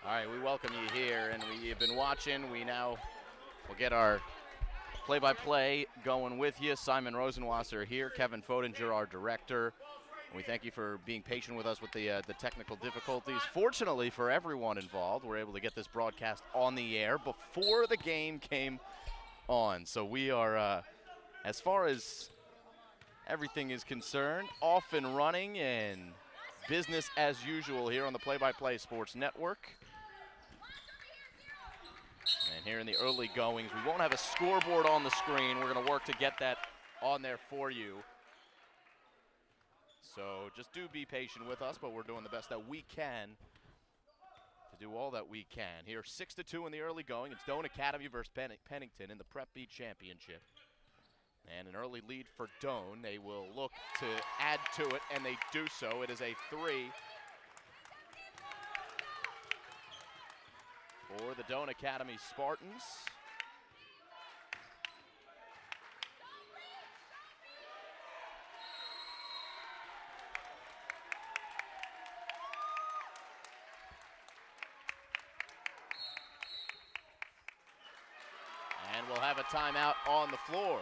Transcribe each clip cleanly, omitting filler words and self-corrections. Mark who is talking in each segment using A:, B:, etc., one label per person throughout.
A: All right, we welcome you here, and we have been watching. We now will get our play-by-play going with you. Simon Rosenwasser here, Kevin Fodinger, our director. We thank you for being patient with us with the technical difficulties. Fortunately for everyone involved, we're able to get this broadcast on the air before the game came on. So we are, as far as everything is concerned, off and running and business as usual here on the Play-by-Play Sports Network. And here in the early goings, we won't have a scoreboard on the screen. We're going to work to get that on there for you. So just do be patient with us, but we're doing the best that we can to do all that we can. Here, 6-2 in the early going. It's Doane Academy versus Pennington in the Prep B Championship. And an early lead for Doane. They will look to add to it, and they do so. It is a 3 for the Doane Academy Spartans. And we'll have a timeout on the floor.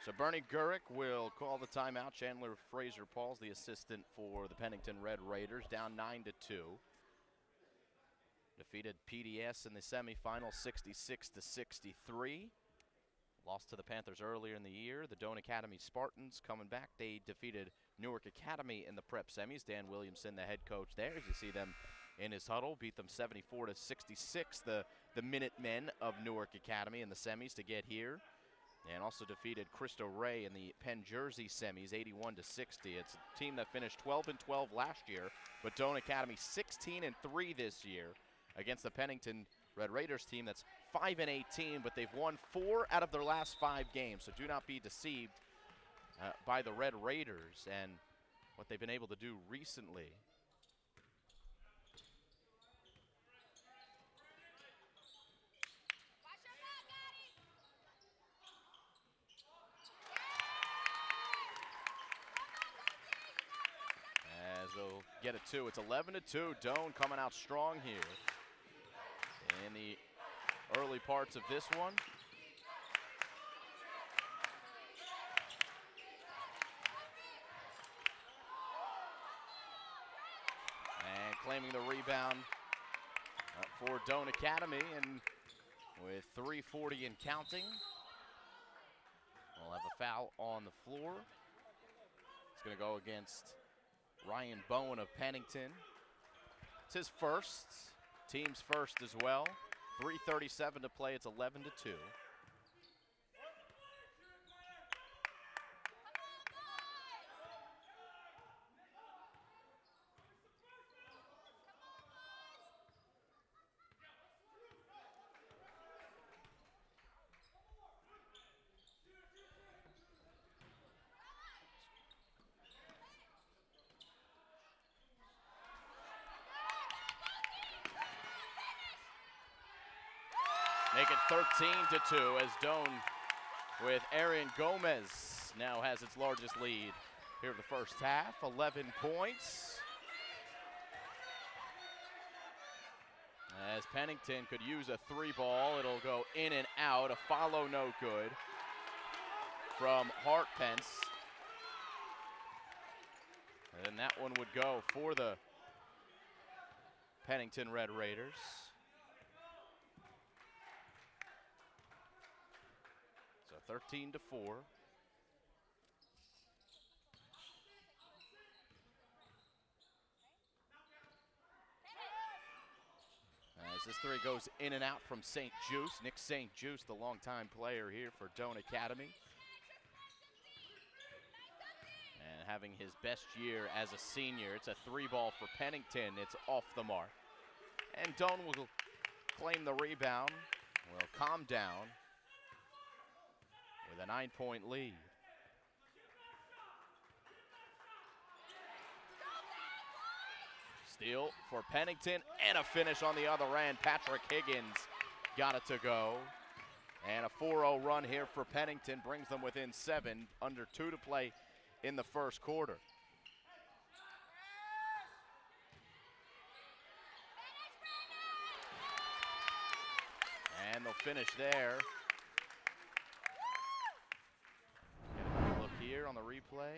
A: So Bernie Gurick will call the timeout. Chandler Fraser-Pauls, the assistant for the Pennington Red Raiders, down 9-2. Defeated PDS in the semifinal 66-63. Lost to the Panthers earlier in the year. The Doane Academy Spartans coming back. They defeated Newark Academy in the prep semis. Dan Williamson, the head coach there, as you see them in his huddle, beat them 74-66. The Minutemen of Newark Academy in the semis to get here. And also defeated Cristo Rey in the Penn Jersey semis, 81-60. It's a team that finished 12-12 last year, but Doane Academy 16-3 this year against the Pennington Red Raiders team that's 5-18, but they've won 4 out of their last 5 games. So do not be deceived by the Red Raiders and what they've been able to do recently. As they'll get a 2. It's 11-2. Doane coming out strong here in the early parts of this one. And claiming the rebound for Doane Academy, and with 3:40 and counting, we'll have a foul on the floor. It's going to go against Ryan Bowen of Pennington. It's his first, team's first as well. 3:37 to play, it's 11-2. Make it 13-2 as Doane, with Arian Gomez, now has its largest lead here in the first half, 11 points. As Pennington could use a 3-ball, it'll go in and out, a follow no good from Hartpence. And that one would go for the Pennington Red Raiders. So 13-4. As this 3 goes in and out from St. Juice. Nick St. Juice, the longtime player here for Doane Academy. And having his best year as a senior. It's a 3-ball for Pennington. It's off the mark. And Doane will claim the rebound. Will calm down with a 9-point lead. Steal for Pennington, and a finish on the other end. Patrick Higgins got it to go. And a 4-0 run here for Pennington brings them within 7, under 2 to play in the first quarter. And they'll finish there. Get another look here on the replay.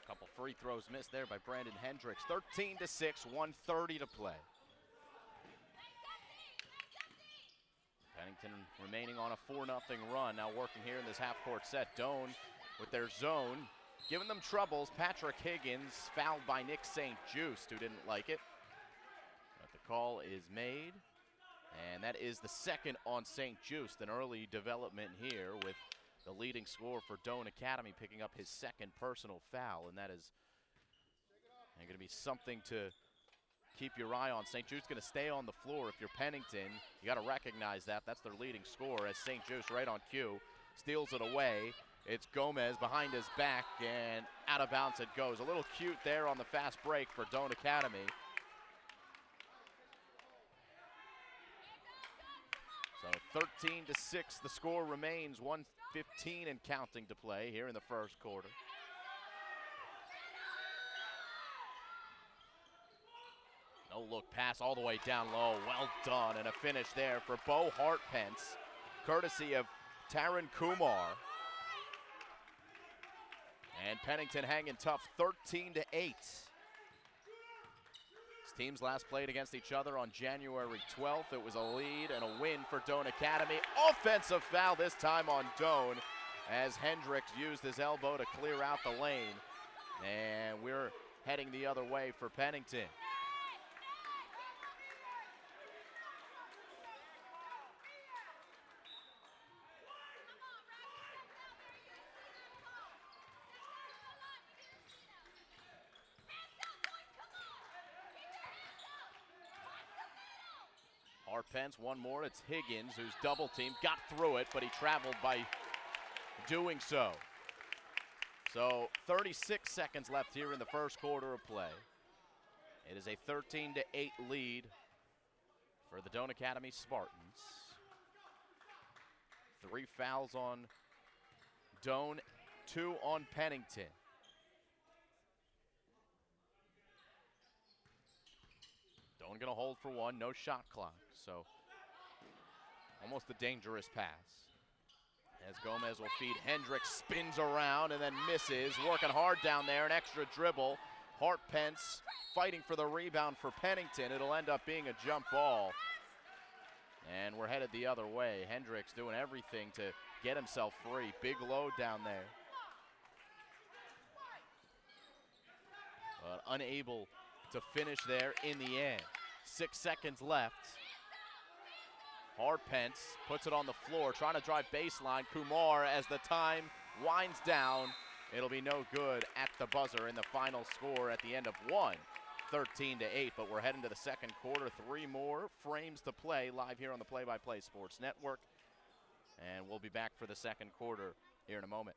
A: Couple free throws missed there by Brandon Hendricks. 13-6, 1:30 to play. Pennington remaining on a 4-0 run. Now working here in this half-court set. Doane with their zone, giving them troubles. Patrick Higgins fouled by Nick St. Just, who didn't like it. But the call is made, and that is the second on St. Just. An early development here with the leading scorer for Doane Academy picking up his second personal foul, and that is going to be something to keep your eye on. St. Jude's going to stay on the floor. If you're Pennington, you got to recognize that. That's their leading scorer, as St. Jude's right on cue steals it away. It's Gomez behind his back, and out of bounds it goes. A little cute there on the fast break for Doane Academy. So 13-6, the score remains. 1:15 and counting to play here in the first quarter. No look pass all the way down low. Well done, and a finish there for Bo Hartpence, courtesy of Taran Kumar. And Pennington hanging tough, 13-8. Teams last played against each other on January 12th. It was a lead and a win for Doane Academy. Offensive foul this time on Doane, as Hendricks used his elbow to clear out the lane. And we're heading the other way for Pennington. Hartpence, one more. It's Higgins, who's double teamed, got through it, but he traveled by doing so. So 36 seconds left here in the first quarter of play. It is a 13-8 lead for the Doane Academy Spartans. 3 fouls on Doane, 2 on Pennington. Doane gonna hold for one, no shot clock, so almost a dangerous pass. As Gomez will feed Hendricks, spins around and then misses, working hard down there, an extra dribble. Hartpence fighting for the rebound for Pennington. It'll end up being a jump ball. And we're headed the other way. Hendricks doing everything to get himself free. Big load down there. But unable to finish there in the end. 6 seconds left. Hartpence puts it on the floor, trying to drive baseline. Kumar, as the time winds down, it'll be no good at the buzzer in the final score at the end of one. 13-8, but we're heading to the second quarter. 3 more frames to play live here on the Play by Play Sports Network. And we'll be back for the second quarter here in a moment.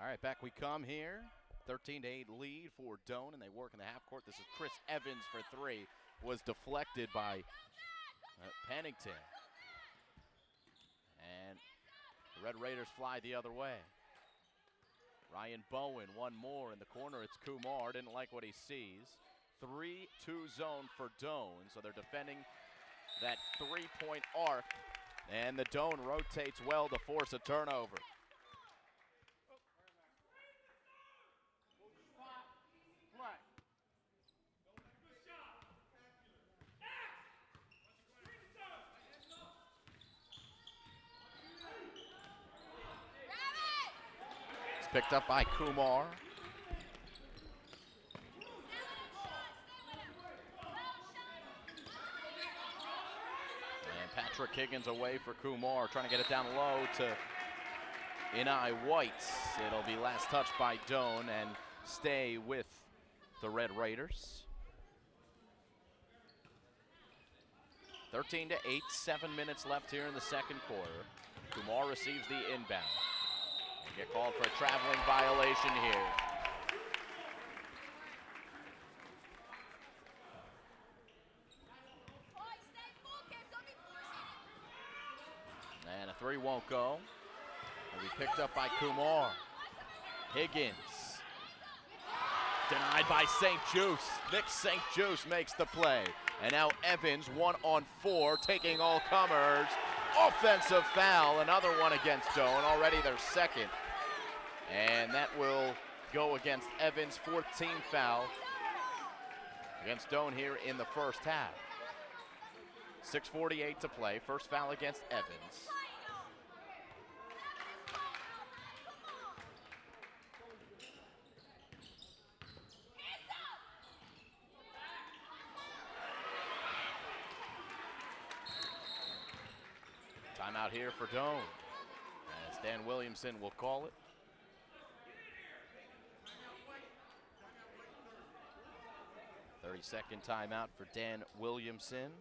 A: All right, back we come here. 13-8 lead for Doane, and they work in the half court. This is Chris Evans for three. Was deflected by Pennington. And the Red Raiders fly the other way. Ryan Bowen, one more in the corner. It's Kumar. Didn't like what he sees. 3-2 zone for Doane, so they're defending that three-point arc. And the Doane rotates well to force a turnover. It's picked up by Kumar. Patrick Higgins away for Kumar, trying to get it down low to Inai White. It'll be last touch by Doane and stay with the Red Raiders. 13-8, 7 minutes left here in the second quarter. Kumar receives the inbound. They get called for a traveling violation here. And a three won't go. It'll be picked up by Kumar. Higgins. Denied by St. Juice. Nick St. Juice makes the play. And now Evans, 1-on-4, taking all comers. Offensive foul, another one against Doane, already their second. And that will go against Evans, 14th foul against Doane here in the first half. 6:48 to play, first foul against Evans. Timeout here for Doane, as Dan Williamson will call it. Thirty-second timeout for Dan Williamson.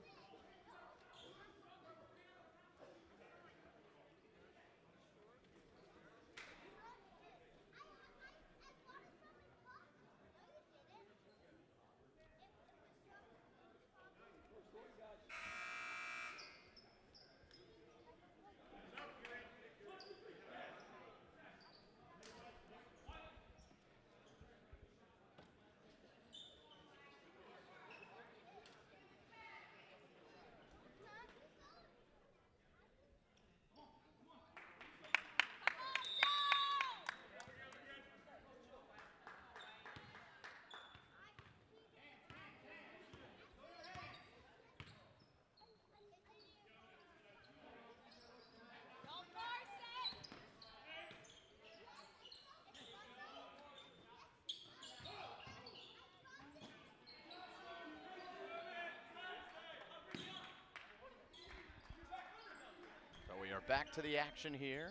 A: We are back to the action here.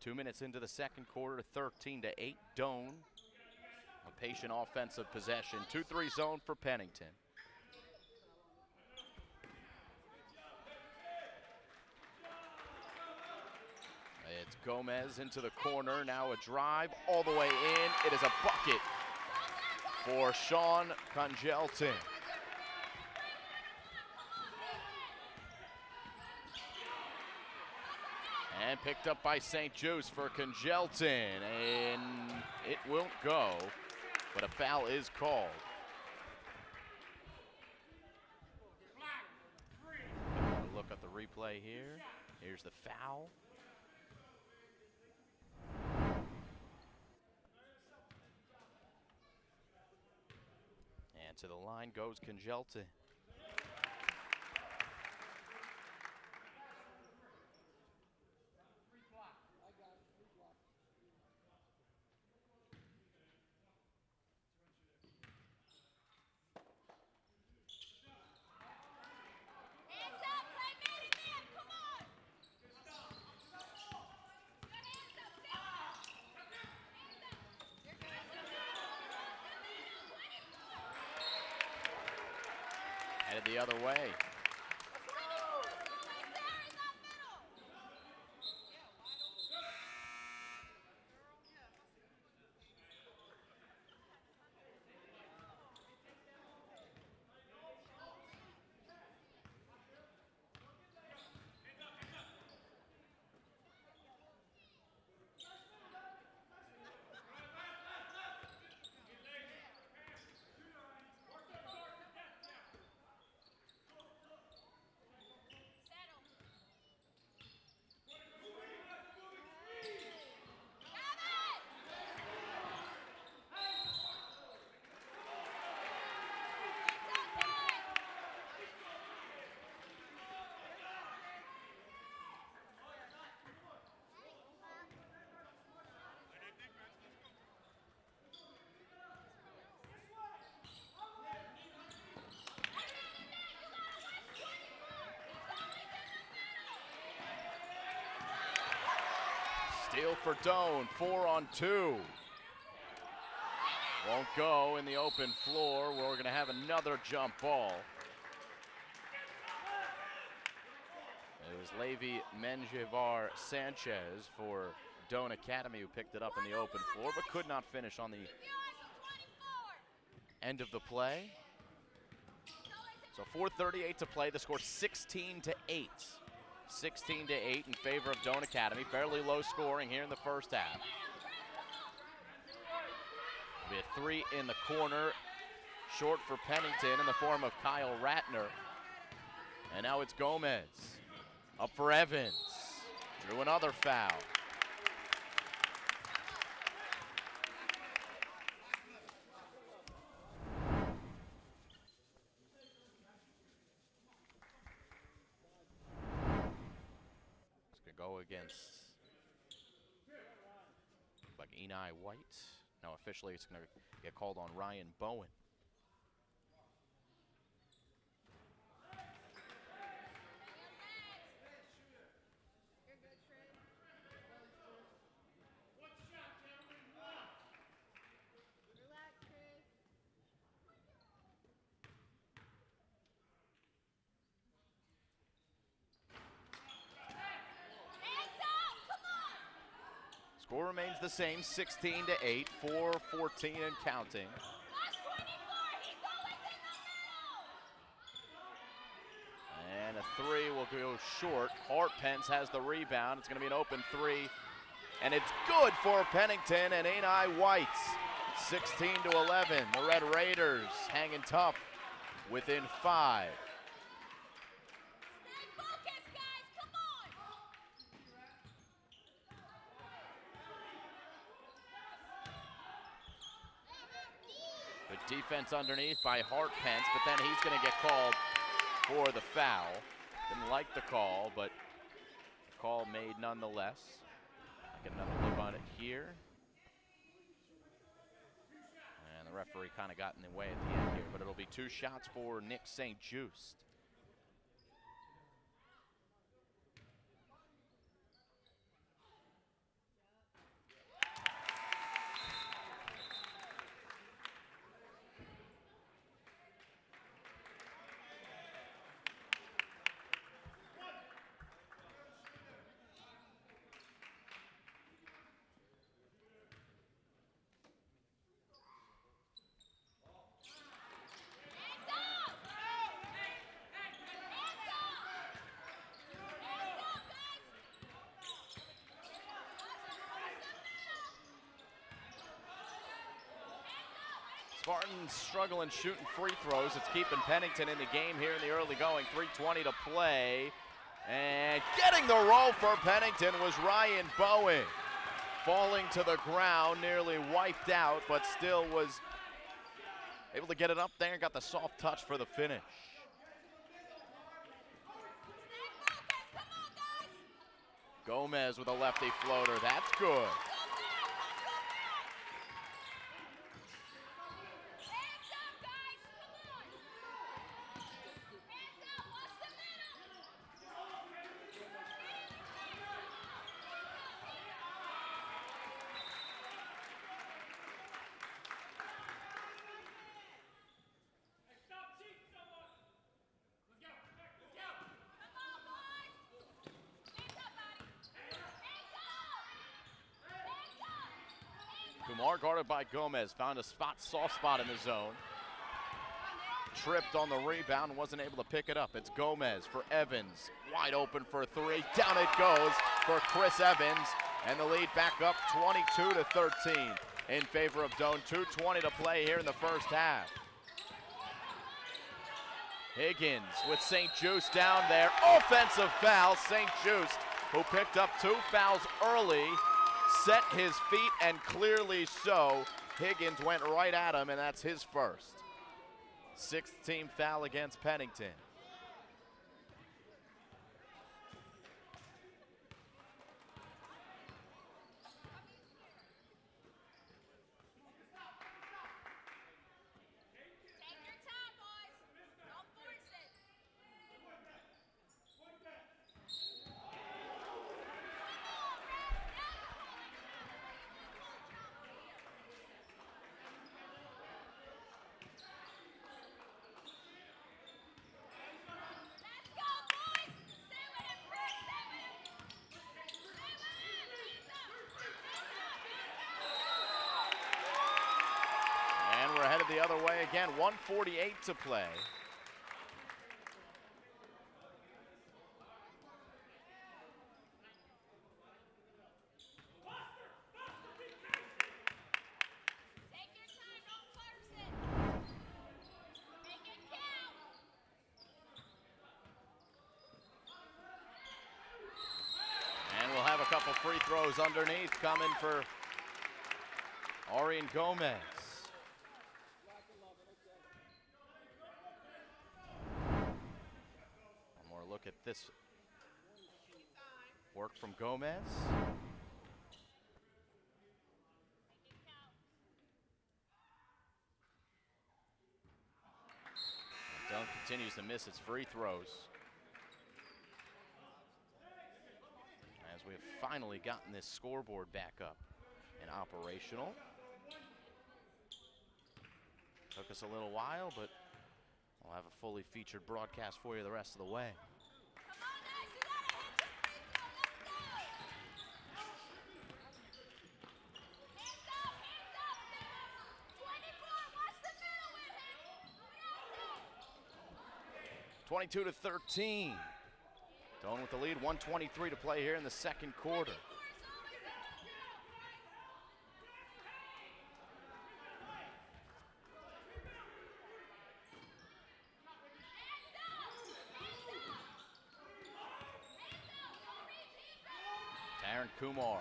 A: 2 minutes into the second quarter, 13-8. Doane, a patient offensive possession. 2-3 zone for Pennington. It's Gomez into the corner. Now a drive all the way in. It is a bucket for Sean Congelton. And picked up by St. Juice for Congelton, and it won't go, but a foul is called. Look at the replay here. Here's the foul. And to the line goes Congelton. Headed the other way. Steal for Doane, 4-on-2. Won't go in the open floor where we're going to have another jump ball. It was Levi Menjivar Sanchez for Doane Academy who picked it up in the open floor, but could not finish on the end of the play. So 4:38 to play. The score 16-8. 16-8 in favor of Doane Academy. Fairly low scoring here in the first half. Be a three in the corner, short for Pennington in the form of Kyle Ratner. And now it's Gomez. Up for Evans. Drew another foul. It's going to go against like Eni White. No, officially it's going to get called on Ryan Bowen. Score remains the same, 16-8, 4:14 and counting. And a three will go short. Hartpence has the rebound. It's going to be an open three. And it's good for Pennington and Eni White. 16-11. The Red Raiders hanging tough within 5. Good defense underneath by Hartpence, but then he's going to get called for the foul. Didn't like the call, but the call made nonetheless. Get another look on it here. And the referee kind of got in the way at the end here, but it'll be 2 shots for Nick St. Just. Spartans struggling shooting free throws. It's keeping Pennington in the game here in the early going. 3:20 to play. And getting the roll for Pennington was Ryan Bowen. Falling to the ground, nearly wiped out, but still was able to get it up there and got the soft touch for the finish. Gomez with a lefty floater. That's good. Kumar guarded by Gomez, found a soft spot in the zone. Tripped on the rebound, wasn't able to pick it up. It's Gomez for Evans, wide open for 3. Down it goes for Chris Evans, and the lead back up 22-13 in favor of Doane. 2:20 to play here in the first half. Higgins with St. Just down there. Offensive foul. St. Just, who picked up 2 fouls early, set his feet, and clearly so. Higgins went right at him, and that's his first. 6th team foul against Pennington. the other way again. 1:48 to play. And we'll have a couple free throws underneath coming for Arian Gomez. One more look at this work from Gomez. Doane continues to miss its free throws, as we have finally gotten this scoreboard back up and operational. Took us a little while, but we'll have a fully featured broadcast for you the rest of the way. (22 to 13). Doane with the lead, 1:23 to play here in the second quarter. Darren Kumar.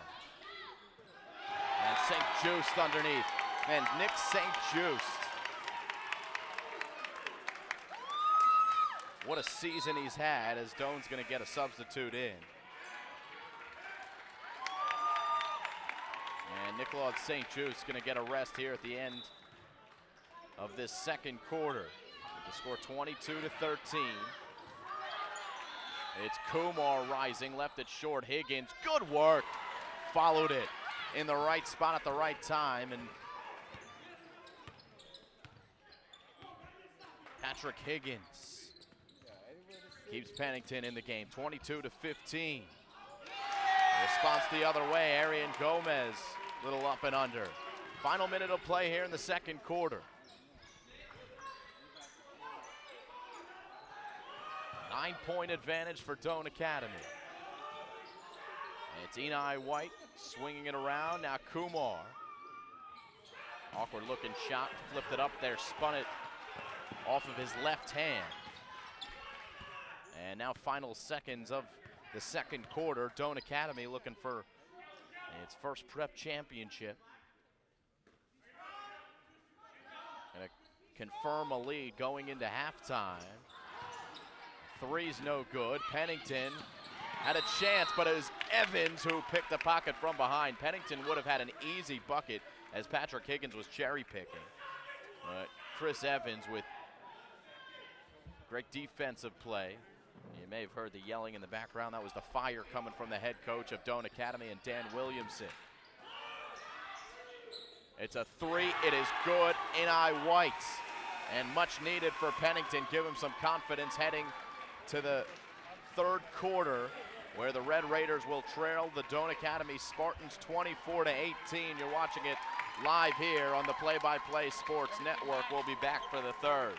A: And St. Just underneath. Man, Nick St. Just. What a season he's had, as Doane's going to get a substitute in. And Nicolas St. Just going to get a rest here at the end of this second quarter. The score 22 to 13. It's Kumar rising, left it short. Higgins, good work. Followed it in the right spot at the right time. And Patrick Higgins keeps Pennington in the game, 22 to 15. Response the other way, Arian Gomez, little up and under. Final minute of play here in the second quarter. 9-point advantage for Doane Academy. And it's Eni White swinging it around, now Kumar. Awkward looking shot, flipped it up there, spun it off of his left hand. And now final seconds of the second quarter. Doane Academy looking for its first prep championship. Gonna confirm a lead going into halftime. Three's no good. Pennington had a chance, but it was Evans who picked the pocket from behind. Pennington would have had an easy bucket as Patrick Higgins was cherry picking. But Chris Evans with great defensive play. You may have heard the yelling in the background. That was the fire coming from the head coach of Doane Academy and Dan Williamson. It's a three, it is good. Eni White, and much needed for Pennington. Give him some confidence heading to the third quarter, where the Red Raiders will trail the Doane Academy Spartans 24 to 18. You're watching it live here on the Play by Play Sports Network. We'll be back for the third.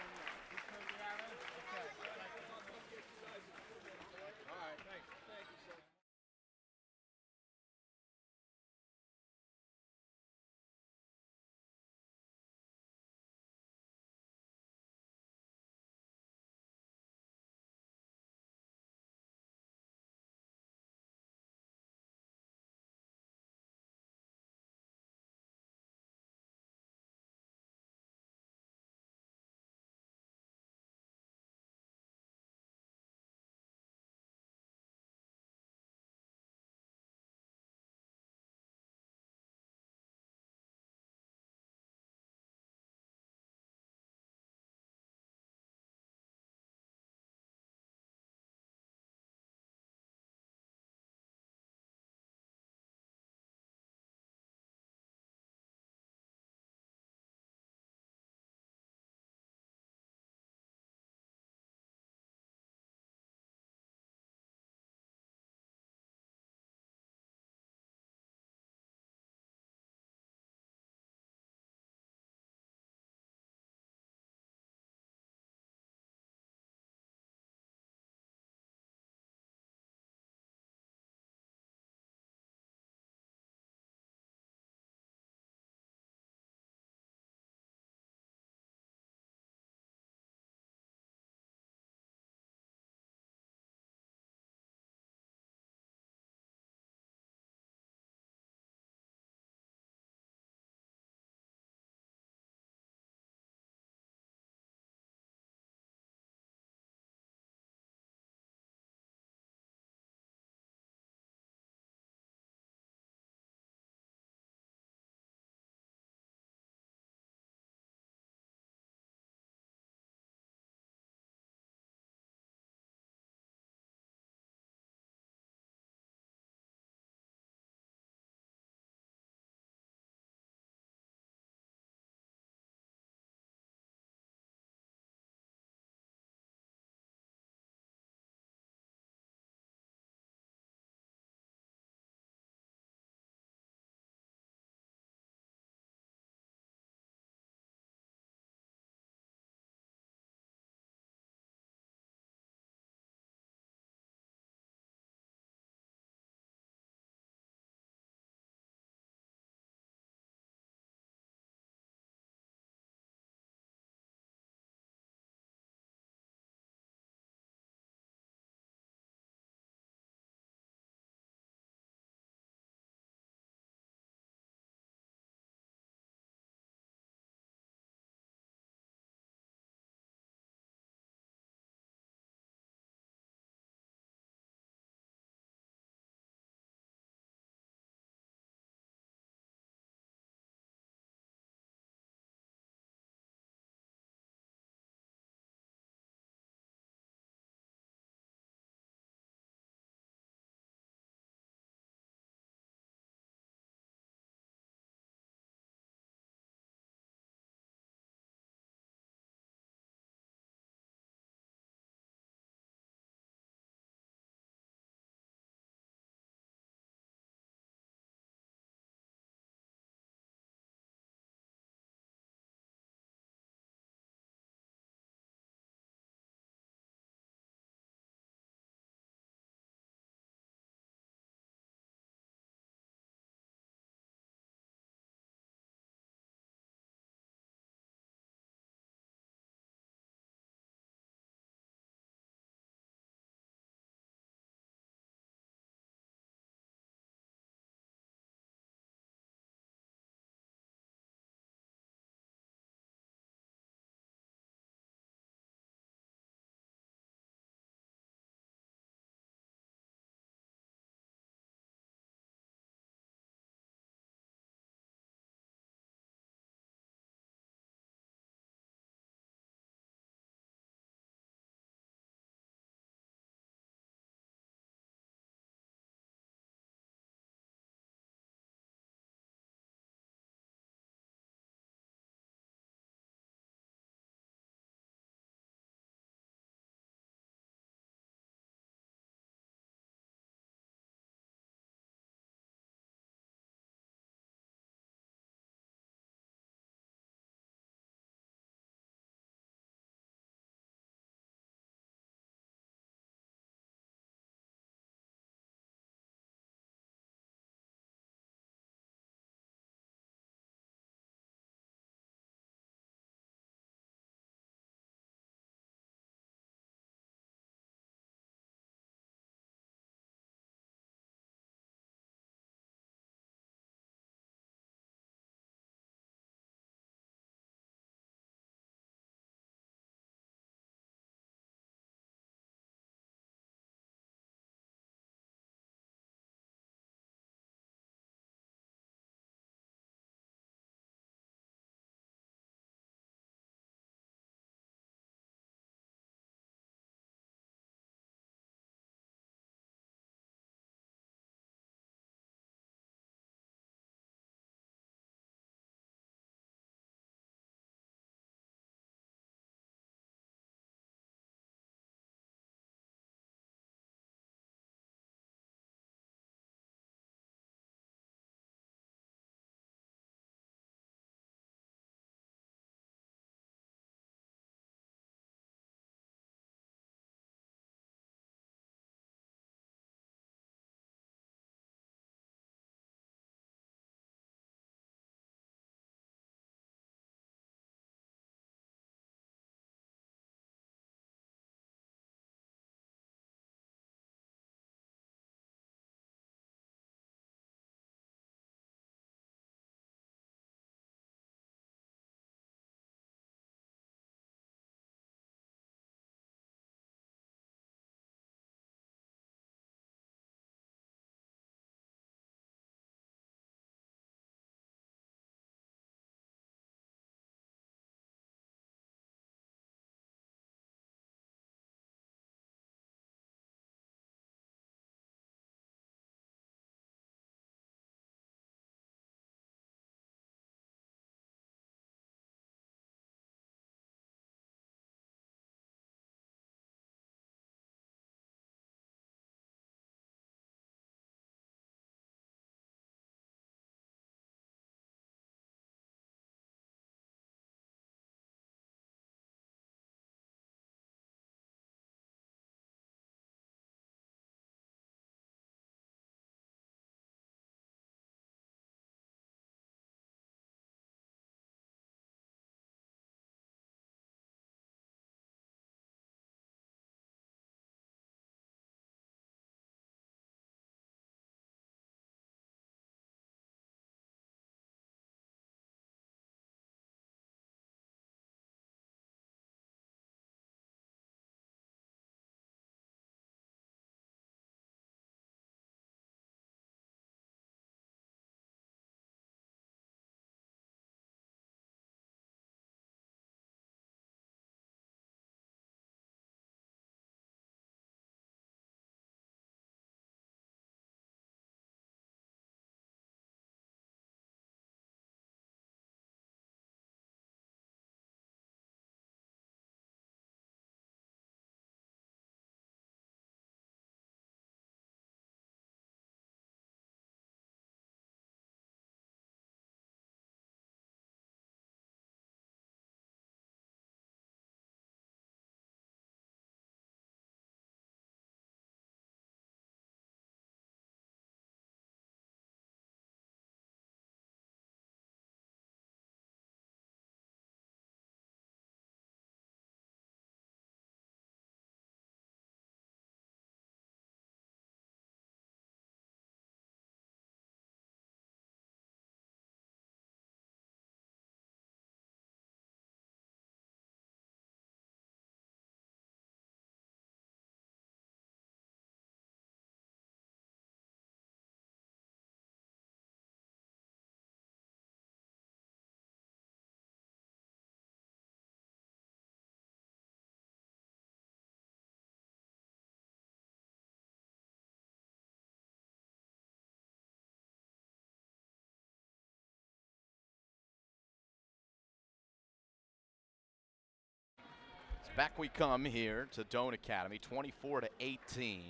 A: Back we come here to Doane Academy, 24-18.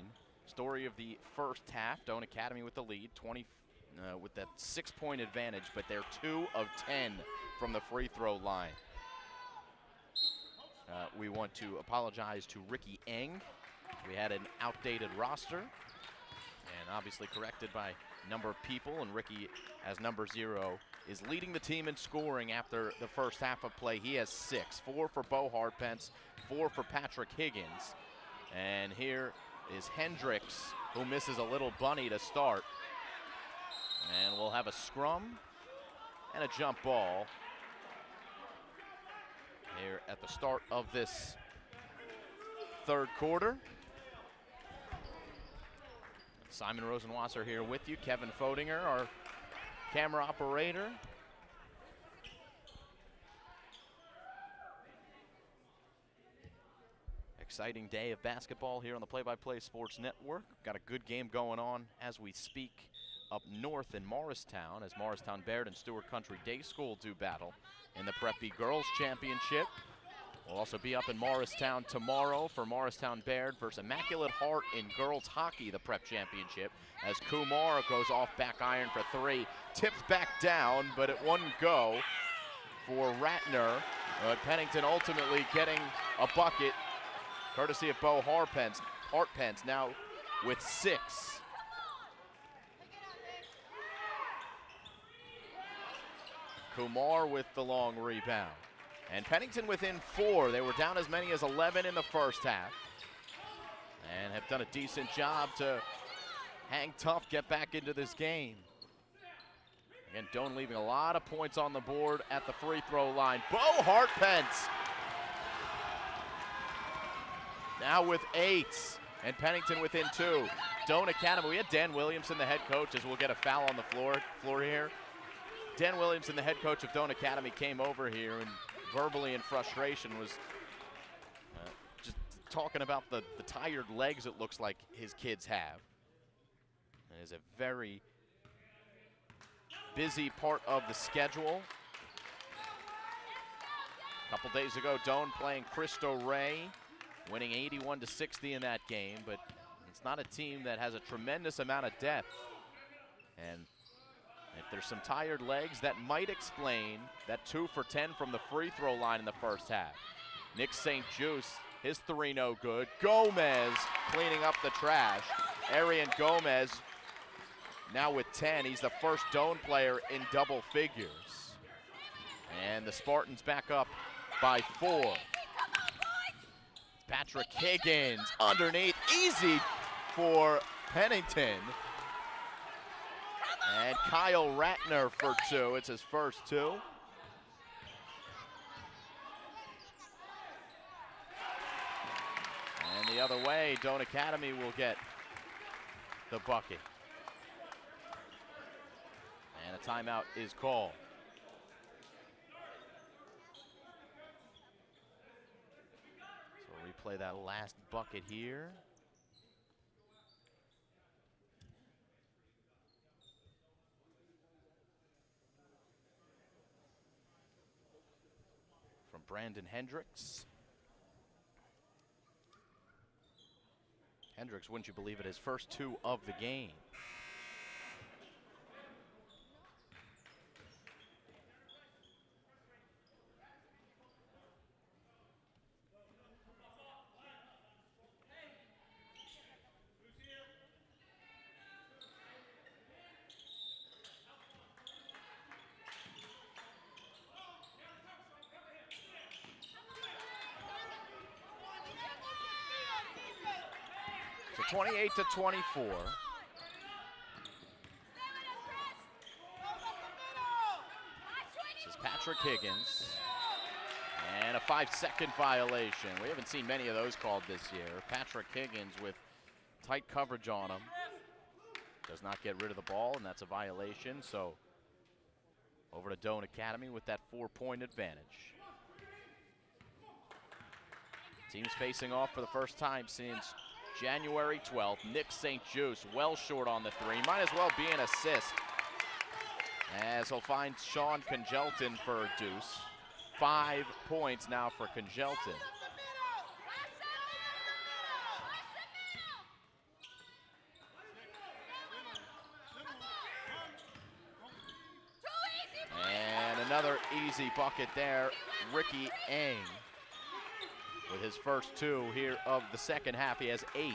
A: Story of the first half. Doane Academy with the lead, with that 6-point advantage, but they're 2 of 10 from the free throw line. We want to apologize to Ricky Eng. We had an outdated roster, and obviously corrected by a number of people, and Ricky, as number 0, is leading the team in scoring after the first half of play. He has 6, 4 for Bo Harpence, 4 for Patrick Higgins. And here is Hendricks, who misses a little bunny to start. And we'll have a scrum and a jump ball here at the start of this third quarter. Simon Rosenwasser here with you. Kevin Fodinger, our camera operator. Exciting day of basketball here on the Play-by-Play Sports Network. Got a good game going on as we speak up north in Morristown, as Morristown Baird and Stewart Country Day School do battle in the Prep B Girls Championship. We'll also be up in Morristown tomorrow for Morristown Baird versus Immaculate Heart in girls hockey, the Prep Championship, as Kumar goes off back iron for 3. Tipped back down, but it wouldn't go for Ratner. Pennington ultimately getting a bucket, courtesy of Bo Harpence. Harpence now with 6. Kumar with the long rebound. And Pennington within 4. They were down as many as 11 in the first half, and have done a decent job to hang tough, get back into this game. Again, Doane leaving a lot of points on the board at the free throw line. Bo Harpence now with 8, and Pennington within 2. Doane Academy, we had Dan Williamson, the head coach, as we'll get a foul on the floor here. Dan Williamson, the head coach of Doane Academy, came over here and verbally in frustration was just talking about the tired legs it looks like his kids have. It is a very busy part of the schedule. A couple days ago, Doane playing Cristo Rey, winning 81-60 in that game, but it's not a team that has a tremendous amount of depth. And if there's some tired legs, that might explain that 2 for 10 from the free throw line in the first half. Nick St. Juste, his 3 no good. Gomez cleaning up the trash. Arian Gomez now with 10. He's the first Doane player in double figures. And the Spartans back up by 4. Patrick Higgins underneath, easy for Pennington. And Kyle Ratner for 2. It's his first 2. And the other way, Doane Academy will get the bucket. And a timeout is called. So we'll replay that last bucket here. Brandon Hendricks. Hendricks, wouldn't you believe it, his first 2 of the game. So 28-24. This is Patrick Higgins. And a 5-second violation. We haven't seen many of those called this year. Patrick Higgins with tight coverage on him. Does not get rid of the ball, and that's a violation. So over to Doane Academy with that 4-point advantage. Teams facing off for the first time since January 12th. Nick St. Juste well short on the 3. Might as well be an assist, as he'll find Sean Congelton for a deuce. 5 points now for Congelton. easy bucket there. Ricky Ang with his first 2 here of the second half. He has 8.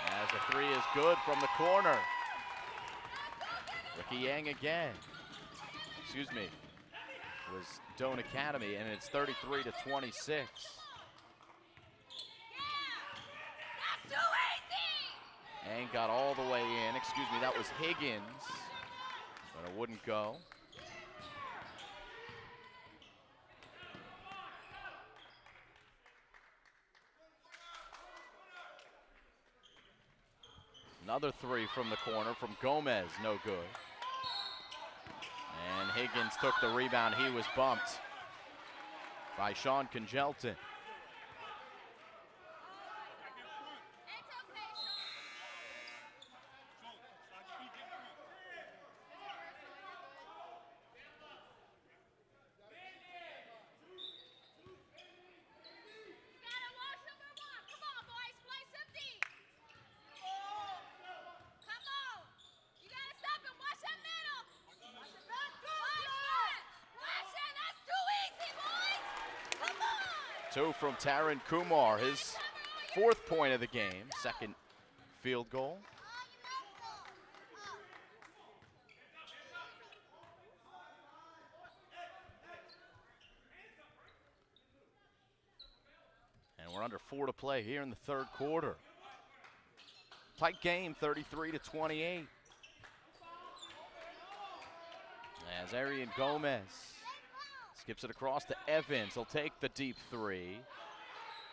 A: As the 3 is good from the corner. Ricky Yang again. Excuse me. It was Doane Academy, and it's 33-26. Yang got all the way in. Excuse me, that was Higgins, but it wouldn't go. Another 3 from the corner from Gomez, no good. And Higgins took the rebound. He was bumped by Sean Congelton. Two from Taran Kumar, his 4th point of the game, 2nd field goal. And we're under 4 to play here in the 3rd quarter. Tight game, 33-28. As Arian Gomez skips it across to Evans. He'll take the deep 3.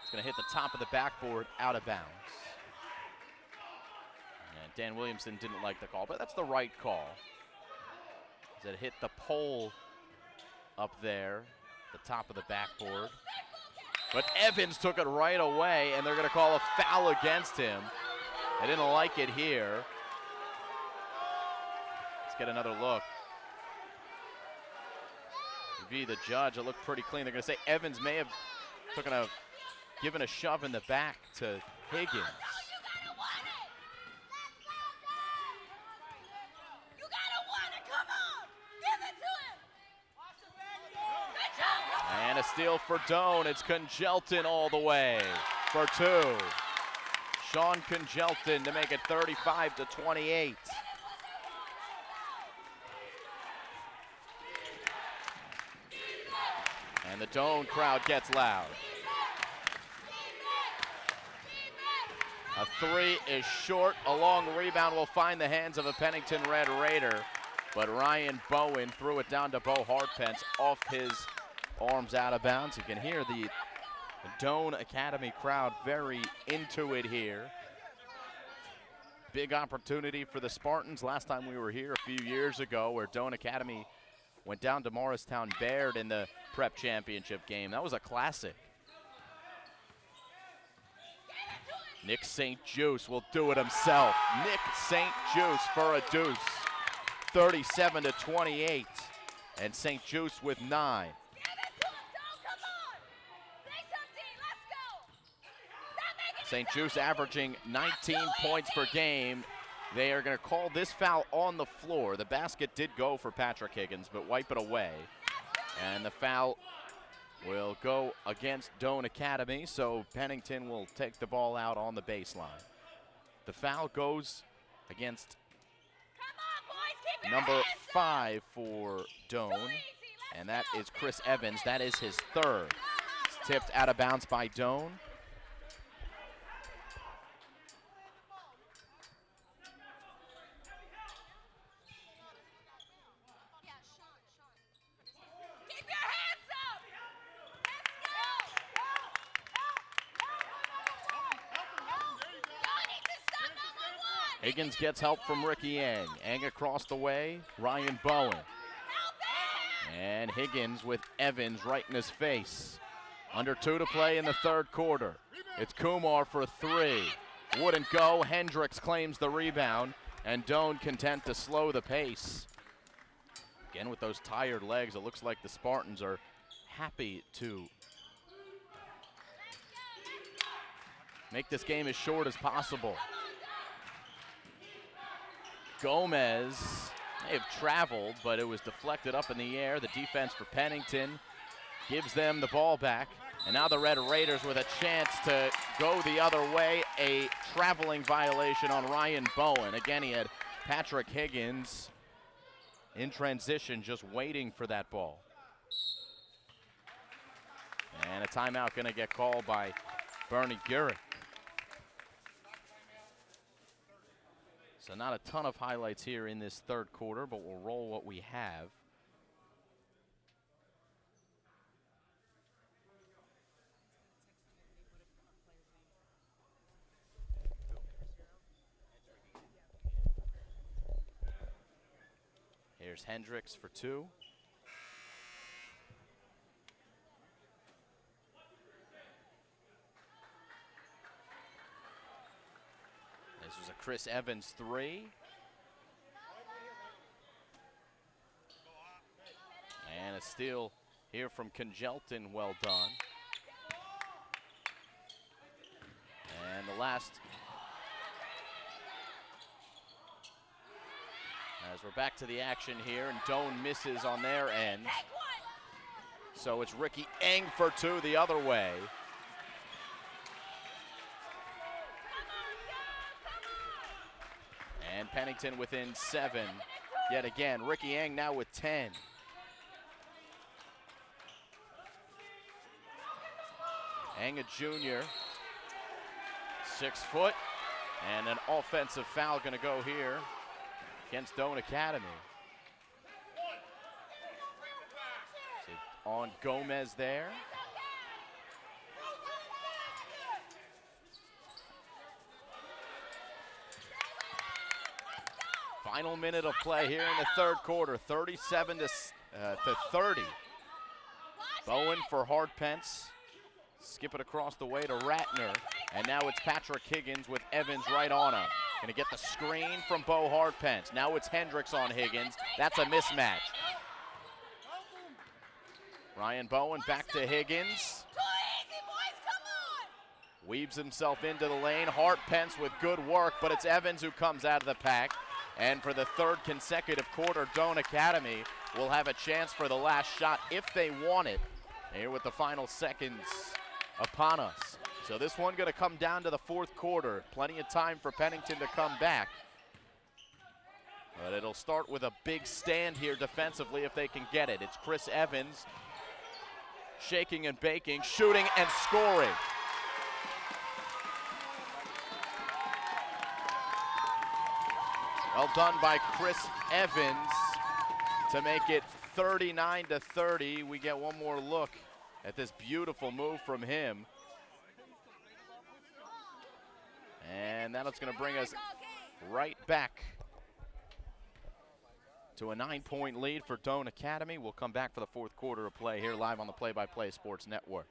A: It's going to hit the top of the backboard, out of bounds. And Dan Williamson didn't like the call, but that's the right call. As it hit the pole up there, the top of the backboard. But Evans took it right away, and they're going to call a foul against him. They didn't like it here. Let's get another look. Be the judge, it looked pretty clean. They're going to say Evans may have given a shove in the back to Higgins. And a steal for Doane. It's Congelton all the way for 2. Sean Congelton to make it 35-28. And the Doane crowd gets loud. A 3 is short. A long rebound will find the hands of a Pennington Red Raider. But Ryan Bowen threw it down to Bo Hartpence off his arms, out of bounds. You can hear the Doane Academy crowd very into it here. Big opportunity for the Spartans. Last time we were here a few years ago, where Doane Academy went down to Morristown Baird in the prep championship game. That was a classic. Nick St. Juice will do it himself. Nick St. Juice for a deuce. 37-28. And St. Juice with 9. St. Juice averaging 19 points per game. They are going to call this foul on the floor. The basket did go for Patrick Higgins, but wipe it away. And the foul will go against Doane Academy, so Pennington will take the ball out on the baseline. The foul goes against number 5 for Doane, and that is Chris Evans. That is his 3rd. It's tipped out of bounds by Doane. Higgins gets help from Ricky Yang. Yang across the way, Ryan Bowen. And Higgins with Evans right in his face. Under 2 to play in the 3rd quarter. It's Kumar for 3. Wouldn't go. Hendricks claims the rebound, and Doane content to slow the pace. Again, with those tired legs, it looks like the Spartans are happy to make this game as short as possible. Gomez may have traveled, but it was deflected up in the air. The defense for Pennington gives them the ball back. And now the Red Raiders with a chance to go the other way. A traveling violation on Ryan Bowen. Again, he had Patrick Higgins in transition, just waiting for that ball. And a timeout going to get called by Bernie Gurick. So not a ton of highlights here in this third quarter, but we'll roll what we have. Here's Hendricks for 2. This was a Chris Evans 3. And a steal here from Congelton, well done. And the last, as we're back to the action here, and Doane misses on their end. So it's Ricky Eng for 2 the other way. And Pennington within 7. Yet again, Ricky Eng now with 10. Eng, a junior, 6 foot, and an offensive foul gonna go here against Doane Academy. On Gomez there. Final minute of play here in the third quarter, 37 to 30. Bowen for Hartpence. Skip it across the way to Ratner. And now it's Patrick Higgins with Evans right on him. Gonna get the screen from Bo Hartpence. Now it's Hendricks on Higgins. That's a mismatch. Ryan Bowen back to Higgins. Weaves himself into the lane. Hartpence with good work, but it's Evans who comes out of the pack. And for the third consecutive quarter, Doane Academy will have a chance for the last shot if they want it. Here with the final seconds upon us. So this one gonna come down to the fourth quarter. Plenty of time for Pennington to come back. But it'll start with a big stand here defensively if they can get it. It's Chris Evans shaking and baking, shooting and scoring. Well done by Chris Evans to make it 39 to 30. We get one more look at this beautiful move from him. And that's going to bring us right back to a 9-point lead for Doane Academy. We'll come back for the fourth quarter of play here live on the Play by Play Sports Network.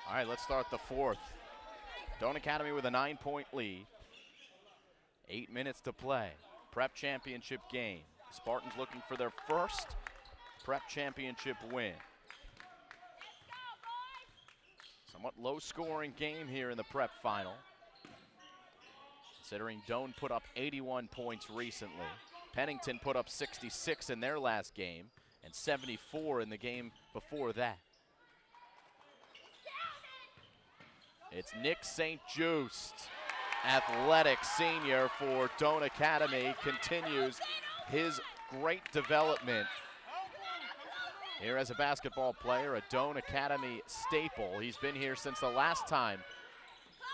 A: All right, let's start the fourth. Doane Academy with a 9-point lead. 8 minutes to play. Prep championship game. Spartans looking for their first prep championship win. Somewhat low-scoring game here in the prep final, considering Doane put up 81 points recently. Pennington put up 66 in their last game and 74 in the game before that. It's Nick St. Just, athletic senior for Doane Academy, continues his great development here as a basketball player, a Doane Academy staple. He's been here since the last time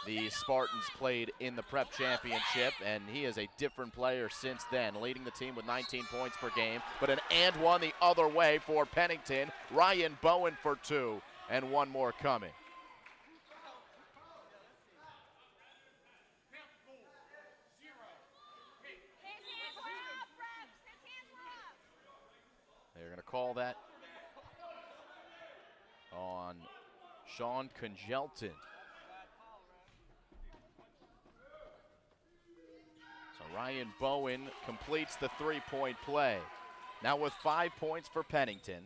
A: the Spartans played in the Prep Championship, and he is a different player since then, leading the team with 19 points per game, but an and one the other way for Pennington. Ryan Bowen for 2, and one more coming. They're going to call that on Sean Congelton. So Ryan Bowen completes the three-point play. Now with 5 points for Pennington.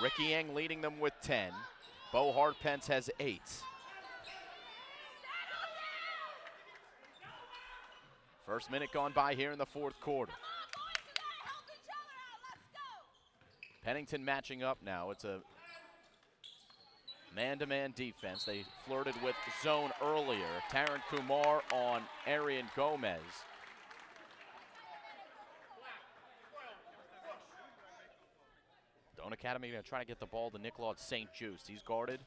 A: Ricky Yang leading them with 10. Bo Hartpence has 8. First minute gone by here in the fourth quarter. Pennington matching up now. It's a man-to-man defense. They flirted with zone earlier. Taryn Kumar on Arian Gomez. Doane Academy going to try to get the ball to Nicolaude St. Just. He's guarded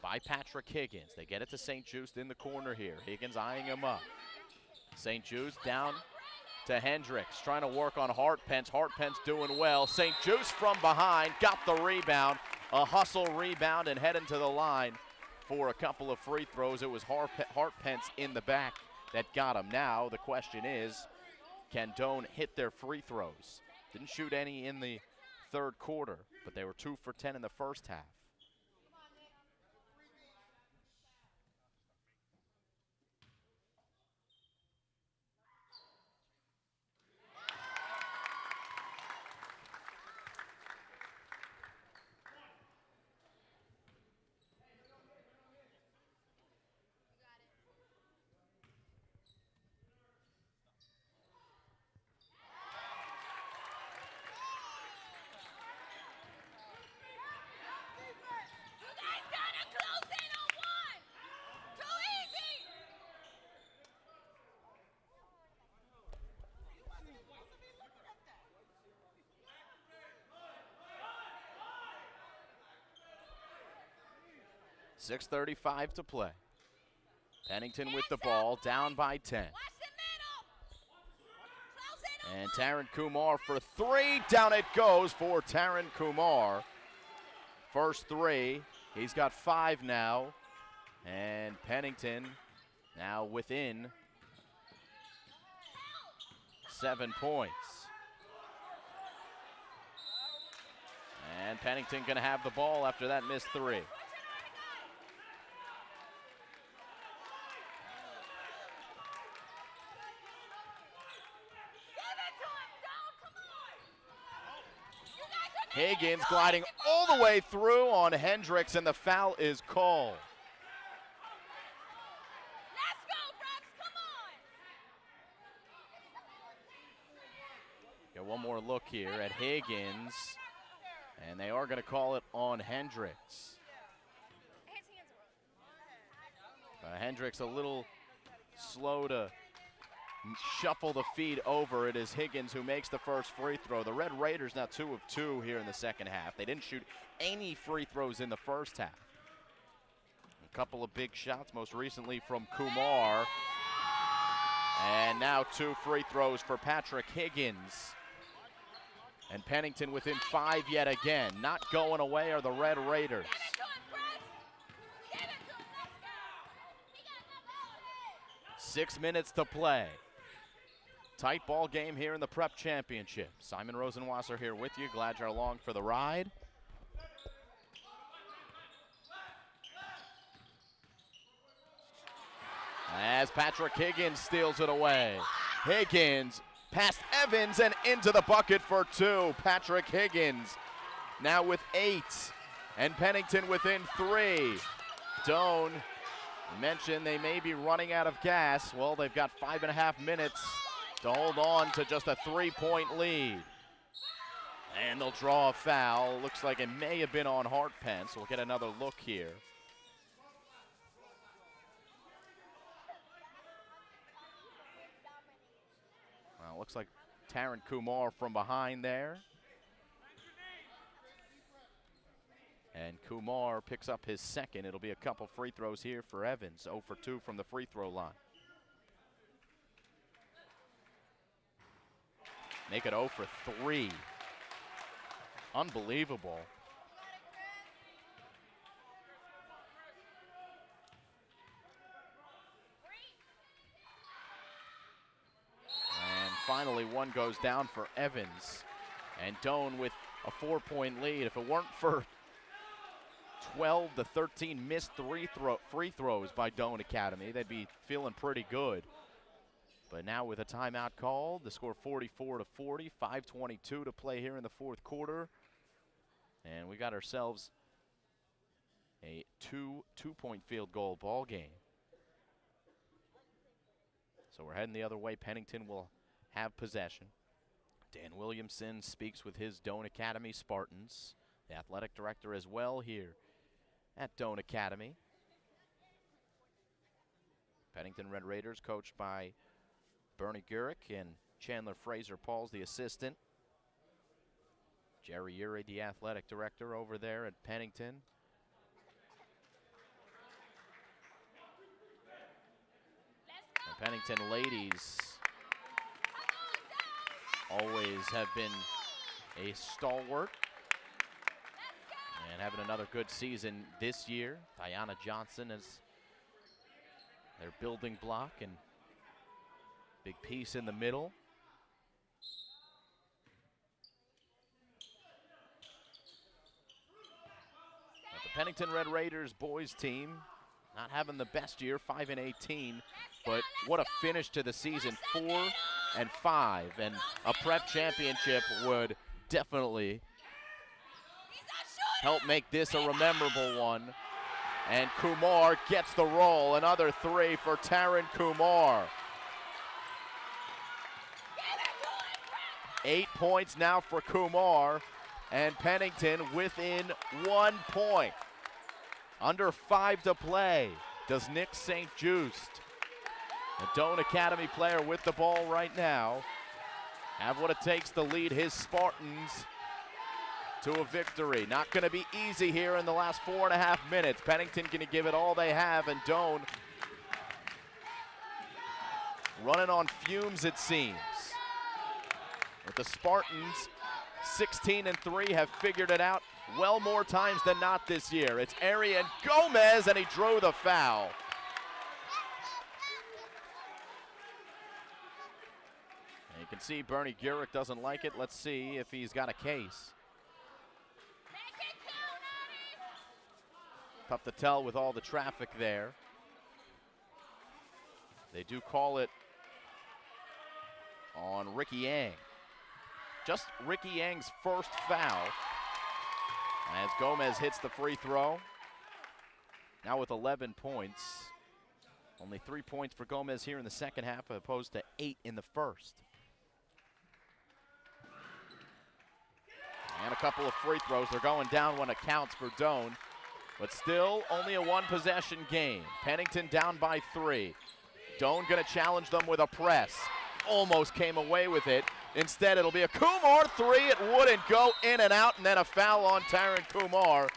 A: by Patrick Higgins. They get it to St. Just in the corner here. Higgins eyeing him up. St. Just down to Hendricks, trying to work on Hartpence. Hartpence doing well. St. Just from behind, got the rebound. A hustle rebound and heading to the line for a couple of free throws. It was Hartpence in the back that got him. Now the question is, can Doane hit their free throws? Didn't shoot any in the third quarter, but they were 2 for 10 in the first half. .6:35 to play. Pennington with the ball, down by 10. And Taryn Kumar for 3. Down it goes for Taryn Kumar. First 3. He's got 5 now. And Pennington now within 7 points. And Pennington going to have the ball after that missed 3. Higgins gliding all the way through on Hendricks, and the foul is called.
B: Let's go, refs, come on.
A: Get one more look here at Higgins, and they are going to call it on Hendricks. Hendricks a little slow to shuffle the feed over. It is Higgins who makes the first free throw. The Red Raiders now 2 of 2 here in the second half. They didn't shoot any free throws in the first half. A couple of big shots, most recently from Kumar. And now 2 free throws for Patrick Higgins. And Pennington within 5 yet again. Not going away are the Red Raiders. 6 minutes to play. Tight ball game here in the Prep Championship. Simon Rosenwasser here with you. Glad you're along for the ride. As Patrick Higgins steals it away. Higgins past Evans and into the bucket for 2. Patrick Higgins now with 8. And Pennington within 3. Doane mentioned they may be running out of gas. Well, they've got 5.5 minutes to hold on to just a 3-point lead. And they'll draw a foul. Looks like it may have been on Hartpence. We'll get another look here. Well, Looks like Taryn Kumar from behind there. And Kumar picks up his second. It'll be a couple free throws here for Evans. 0 for 2 from the free throw line. Make it 0 for 3. Unbelievable. And finally, one goes down for Evans. And Doane with a 4-point lead. If it weren't for 12 to 13 missed free throws by Doane Academy, they'd be feeling pretty good. But now with a timeout called, the score 44 to 40, 5:22 to play here in the fourth quarter. And we got ourselves a two-point field goal ball game. So we're heading the other way. Pennington will have possession. Dan Williamson speaks with his Doane Academy Spartans, the athletic director as well here at Doane Academy. Pennington Red Raiders coached by Bernie Gurick and Chandler Fraser-Pauls, the assistant. Jerry Urey, the athletic director over there at Pennington. The Pennington ladies always have been a stalwart and having another good season this year. Diana Johnson is their building block and big piece in the middle. But the Pennington Red Raiders boys team not having the best year, 5-18, but what a finish to the season, 4-5, and a prep championship would definitely help make this a memorable one. And Kumar gets the roll, another 3 for Taryn Kumar. 8 points now for Kumar, and Pennington within 1 point. Under 5 to play. Does Nick St. Just, a Doane Academy player with the ball right now, have what it takes to lead his Spartans to a victory? Not going to be easy here in the last 4.5 minutes. Pennington going to give it all they have, and Doane running on fumes, it seems. But the Spartans, 16-3, have figured it out well more times than not this year. It's Arian Gomez, and he drew the foul. And you can see Bernie Gurick doesn't like it. Let's see if he's got a case. Tough to tell with all the traffic there. They do call it on Ricky Yang. Just Ricky Yang's first foul as Gomez hits the free throw. Now with 11 points. Only 3 points for Gomez here in the second half as opposed to 8 in the first. And a couple of free throws. They're going down when it counts for Doane. But still only a one-possession game. Pennington down by 3. Doane going to challenge them with a press. Almost came away with it. Instead, it'll be a Kumar 3. It wouldn't go, in and out, and then a foul on Taryn Kumar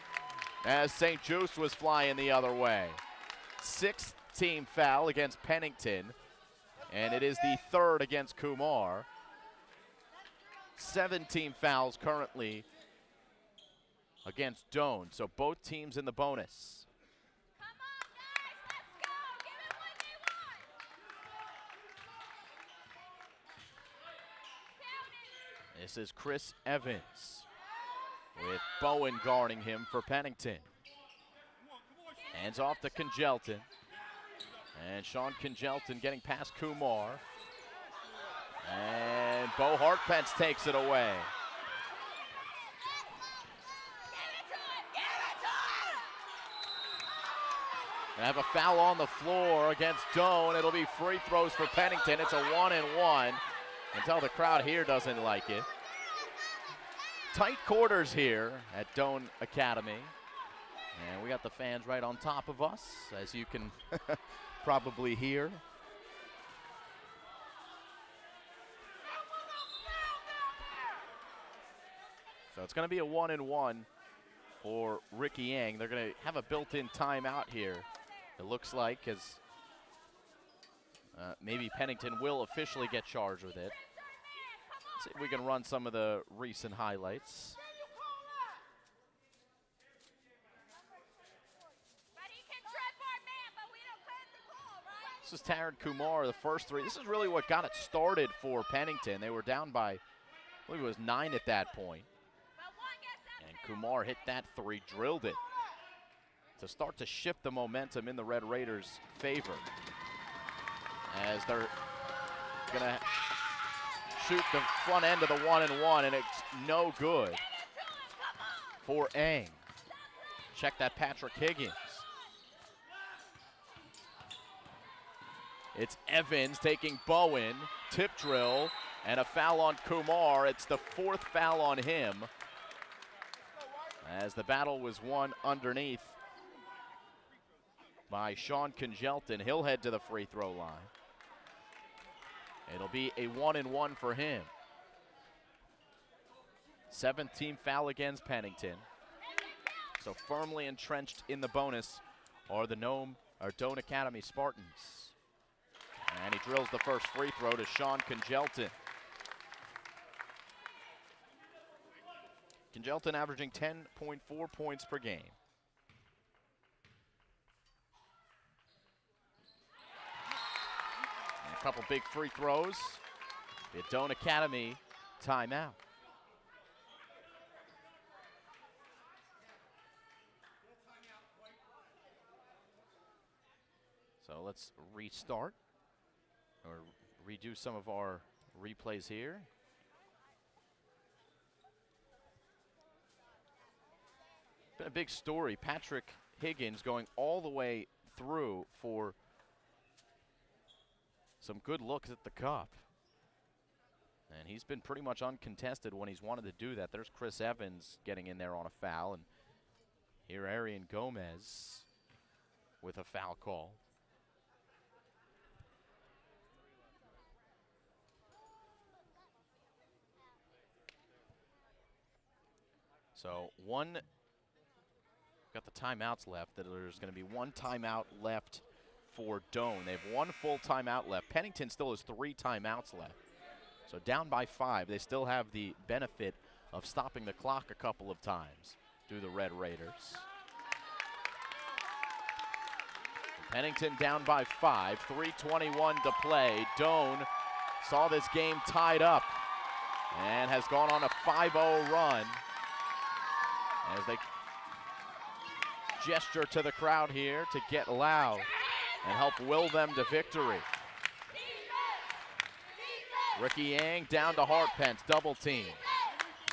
A: as St. Just was flying the other way. 6th team foul against Pennington, and it is the 3rd against Kumar. 7 team fouls currently against Doane, so both teams in the bonus. This is Chris Evans with Bowen guarding him for Pennington. Hands off to Congelton. And Sean Congelton getting past Kumar. And Bo Hartpence takes it away. They have a foul on the floor against Doane. It'll be free throws for Pennington. It's a 1-and-1. Until the crowd here doesn't like it. Tight quarters here at Doane Academy. And we got the fans right on top of us, as you can probably hear. So it's going to be a 1-and-1 for Ricky Yang. They're going to have a built-in timeout here, it looks like, as maybe Pennington will officially get charged with it. Let's see if we can run some of the recent highlights. This is Taran Kumar, the first three. This is really what got it started for Pennington. They were down by, I believe it was 9 at that point. And Kumar hit that three, drilled it to start to shift the momentum in the Red Raiders' favor, as they're gonna shoot the front end of the 1-and-1, and it's no good for Ang. Check that, Patrick Higgins. It's Evans taking Bowen, tip drill, and a foul on Kumar. It's the 4th foul on him, as the battle was won underneath by Sean Congelton. He'll head to the free throw line. It'll be a 1-and-1 for him. 7th team foul against Pennington. So firmly entrenched in the bonus are the Doane Academy Spartans. And he drills the first free throw to Sean Congelton. Congelton averaging 10.4 points per game. And a couple big free throws. The Doane Academy timeout. So let's restart, or redo some of our replays here. Been a big story. Patrick Higgins going all the way through for some good looks at the cup. And he's been pretty much uncontested when he's wanted to do that. There's Chris Evans getting in there on a foul, and here Arian Gomez with a foul call. So got the timeouts left. There's going to be one timeout left for Doane. They have one full timeout left. Pennington still has 3 timeouts left. So down by 5, they still have the benefit of stopping the clock a couple of times, do the Red Raiders. Pennington down by 5, 3:21 to play. Doane saw this game tied up and has gone on a 5-0 run as they gesture to the crowd here to get loud and help will them to victory. Ricky Yang down to Hartpence, double team.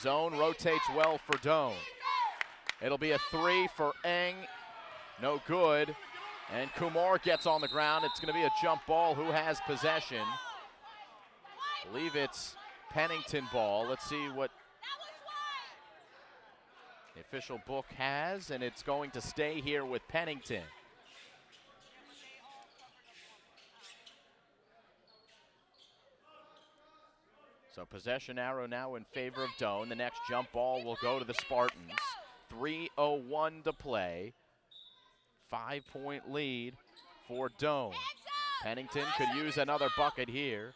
A: Zone rotates well for Doane. It'll be a 3 for Eng, no good. And Kumar gets on the ground. It's going to be a jump ball. Who has possession? I believe it's Pennington ball. Let's see what the official book has, and it's going to stay here with Pennington. So possession arrow now in favor of Doane. The next jump ball will go to the Spartans. 3:01 to play. 5-point lead for Doane. Pennington could use another bucket here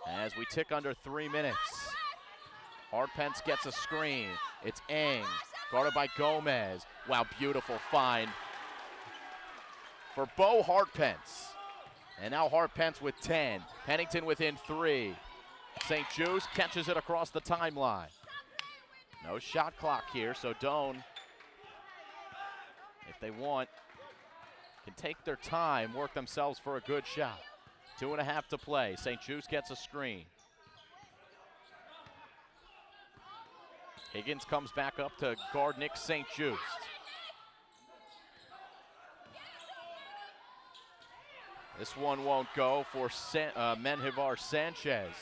A: as we tick under 3 minutes. Hartpence gets a screen. It's Eng, guarded by Gomez. Wow, beautiful find for Bo Hartpence. And now Hartpence with 10. Pennington within 3. St. Jude's catches it across the timeline. No shot clock here, so Doane, if they want, can take their time, work themselves for a good shot. 2.5 to play. St. Jude's gets a screen. Higgins comes back up to guard Nick St. Jude's. This one won't go for Menjivar Sanchez.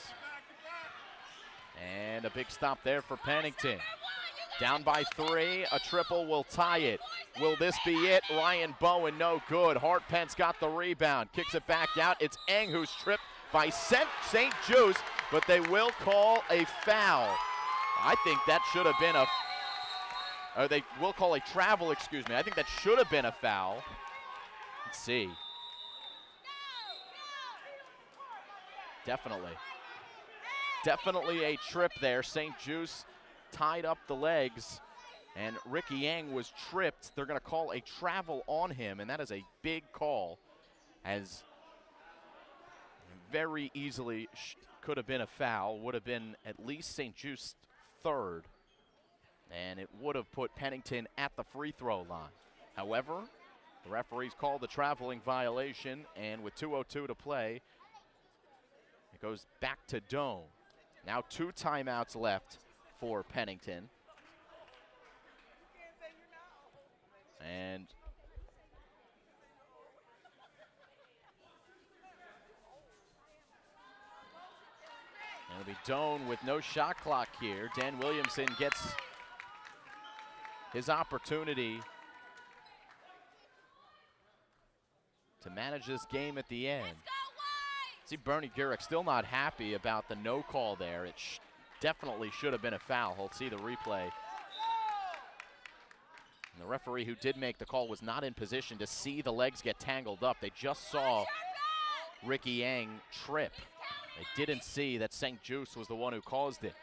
A: And a big stop there for Pennington. Down by 3, a triple will tie it. Will this be it? Ryan Bowen, no good. Hartpence got the rebound, kicks it back out. It's Eng who's tripped by St. Jude's, but they will call a foul I think that should have been or they will call a travel, excuse me. I think that should have been a foul. Let's see. Definitely a trip there. St. Juice tied up the legs, and Ricky Yang was tripped. They're going to call a travel on him, and that is a big call, as very easily could have been a foul. Would have been at least St. Juice third, and it would have put Pennington at the free throw line. However, the referees called the traveling violation, and with 2:02 to play, it goes back to Doane. Now 2 timeouts left for Pennington. And it'll be Doane with no shot clock here. Dan Williamson gets his opportunity to manage this game at the end. See, Bernie Gurek still not happy about the no call there. It definitely should have been a foul. He'll see the replay. And the referee who did make the call was not in position to see the legs get tangled up. They just saw Ricky Yang trip. They didn't see that St. Juice was the one who caused it.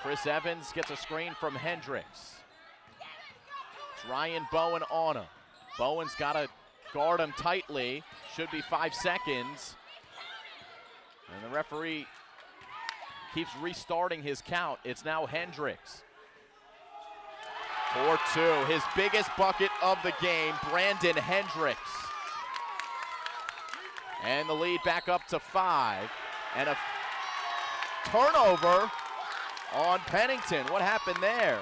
A: Chris Evans gets a screen from Hendricks. It's Ryan Bowen on him. Bowen's got to guard him tightly. Should be 5 seconds. And the referee keeps restarting his count. It's now Hendricks. 4-2, his biggest bucket of the game, Brandon Hendricks. And the lead back up to 5. And a turnover on Pennington. What happened there?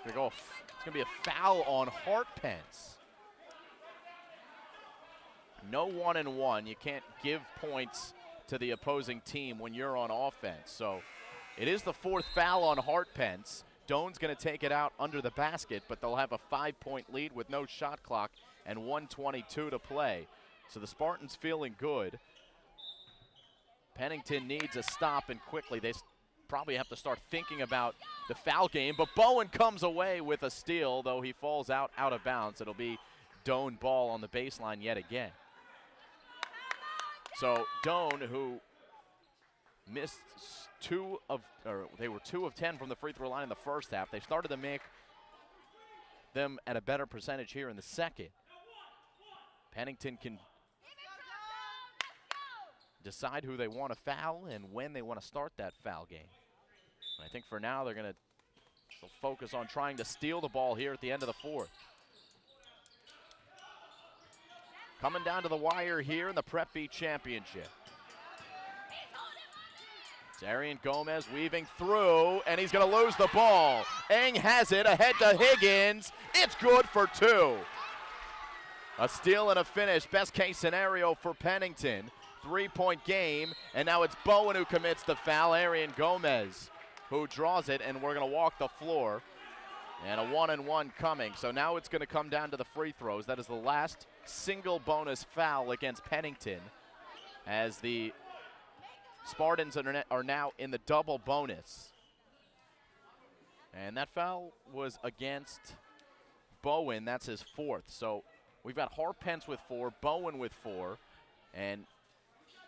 A: It's going to be a foul on Hartpence. No 1-and-1. You can't give points to the opposing team when you're on offense. So it is the 4th foul on Hartpence. Doane's going to take it out under the basket, but they'll have a 5-point lead with no shot clock and 1:22 to play. So the Spartans feeling good. Pennington needs a stop, and quickly. They probably have to start thinking about the foul game, but Bowen comes away with a steal, though he falls out of bounds. It'll be Doane ball on the baseline yet again. So Doane, who missed they were 2 of 10 from the free throw line in the first half. They started to make them at a better percentage here in the second. Pennington can decide who they want to foul and when they want to start that foul game. And I think for now they're going to focus on trying to steal the ball here at the end of the 4th. Coming down to the wire here in the Prep B Championship. It's Arian Gomez weaving through, and he's going to lose the ball. Eng has it ahead to Higgins. It's good for 2. A steal and a finish, best case scenario for Pennington. 3-point game, and now it's Bowen who commits the foul. Arian Gomez who draws it, and we're going to walk the floor. And a 1-and-1 coming. So now it's going to come down to the free throws. That is the last single bonus foul against Pennington, as the Spartans are now in the double bonus. And that foul was against Bowen. That's his 4th. So we've got Hartpence with 4, Bowen with 4, and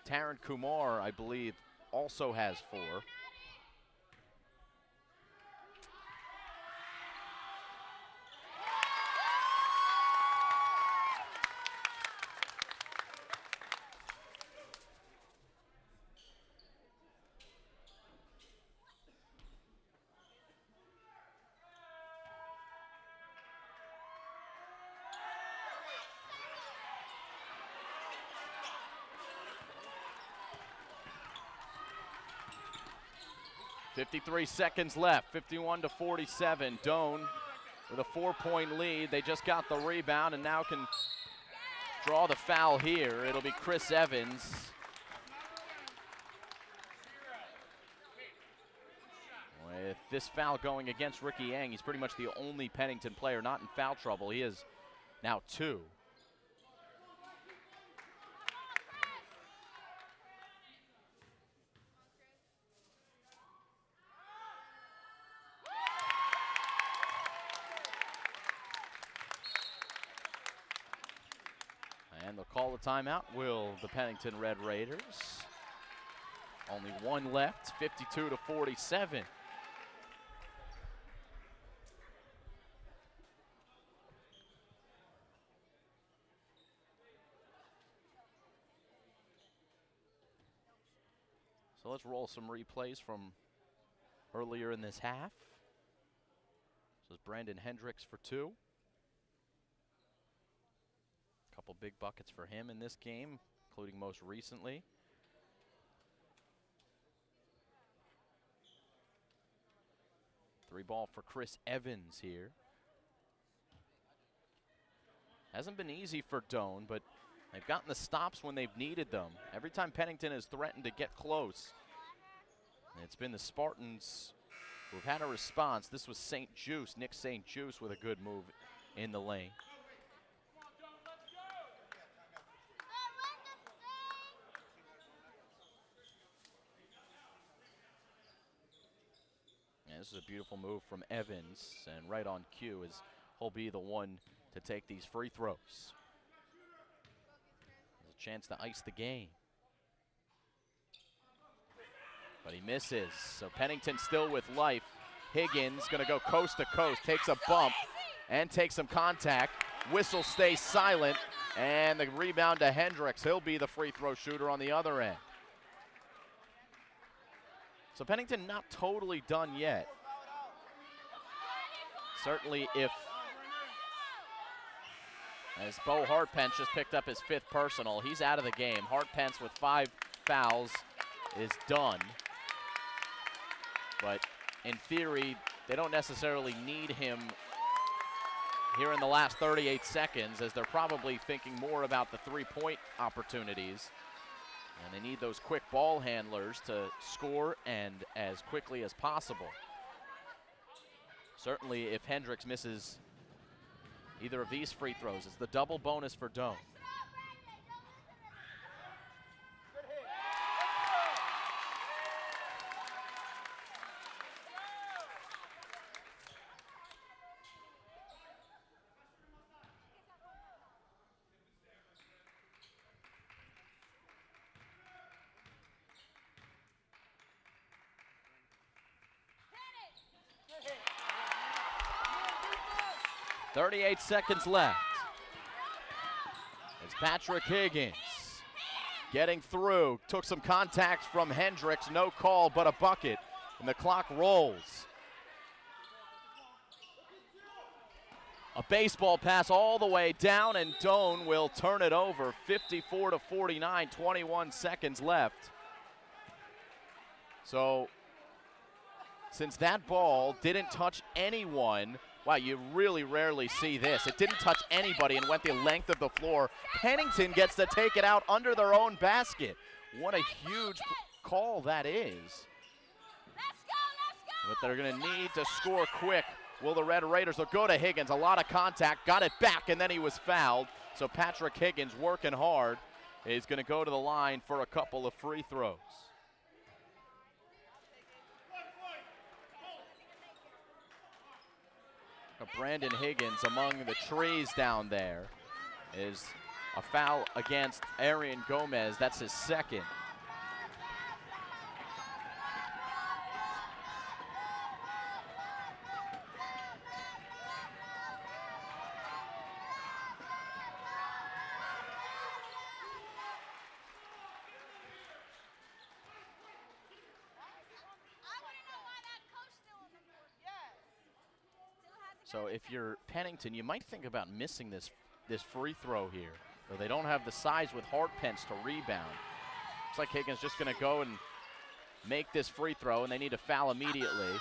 A: Taran Kumar, I believe, also has 4. 53 seconds left, 51-47. Doane with a 4-point lead. They just got the rebound and now can draw the foul here. It'll be Chris Evans. With this foul going against Ricky Yang, he's pretty much the only Pennington player not in foul trouble. He is now 2. And they'll call the timeout, will the Pennington Red Raiders. Only one left, 52-47. So let's roll some replays from earlier in this half. This is Brandon Hendricks for 2. Couple big buckets for him in this game, including most recently. Three ball for Chris Evans here. Hasn't been easy for Doane, but they've gotten the stops when they've needed them. Every time Pennington has threatened to get close, it's been the Spartans who've had a response. This was Nick St. Juice with a good move in the lane. And this is a beautiful move from Evans, and right on cue as he'll be the one to take these free throws. There's a chance to ice the game. But he misses, so Pennington still with life. Higgins gonna go coast to coast, takes a bump and takes some contact. Whistle stays silent, and the rebound to Hendricks. He'll be the free throw shooter on the other end. So Pennington not totally done yet. Certainly if, as Bo Hartpence just picked up his 5th personal, he's out of the game. Hartpence with 5 fouls is done. But in theory, they don't necessarily need him here in the last 38 seconds, as they're probably thinking more about the 3-point opportunities. And they need those quick ball handlers to score and as quickly as possible. Certainly if Hendricks misses either of these free throws, it's the double bonus for Doane. .38 seconds left. It's Patrick Higgins getting through. Took some contact from Hendricks. No call, but a bucket. And the clock rolls. A baseball pass all the way down, and Doane will turn it over. 54-49, 21 seconds left. So, since that ball didn't touch anyone, wow, you really rarely see this. It didn't touch anybody and went the length of the floor. Pennington gets to take it out under their own basket. What a huge call that is.
B: Let's go!
A: But they're going to need to score quick. Will the Red Raiders? They'll go to Higgins. A lot of contact. Got it back, and then he was fouled. So Patrick Higgins, working hard, is going to go to the line for a couple of free throws. Brandon Higgins among the trees down there is a foul against Arian Gomez. That's his 2nd. So if you're Pennington, you might think about missing this free throw here. So they don't have the size with Hartpence to rebound. Looks like Higgins just going to go and make this free throw, and they need to foul immediately.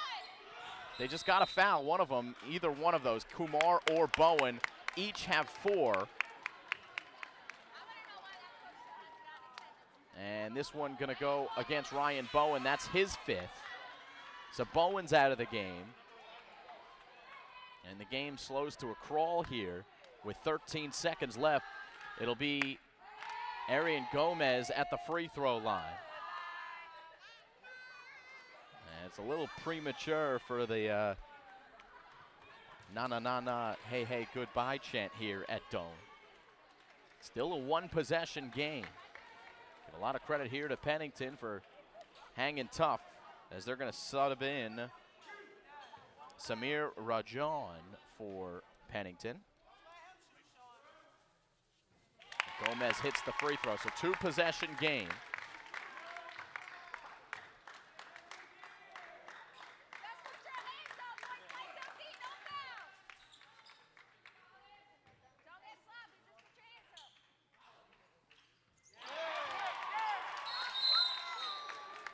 A: They just got to foul one of them, either one of those, Kumar or Bowen. Each have 4. And this one going to go against Ryan Bowen. That's his 5th. So Bowen's out of the game. And the game slows to a crawl here with 13 seconds left. It'll be Arian Gomez at the free throw line. And it's a little premature for the na na na na hey hey goodbye chant here at Doane. Still a one-possession game. Give a lot of credit here to Pennington for hanging tough as they're going to sub in Samir Rajan for Pennington. Gomez hits the free throw, so two-possession game.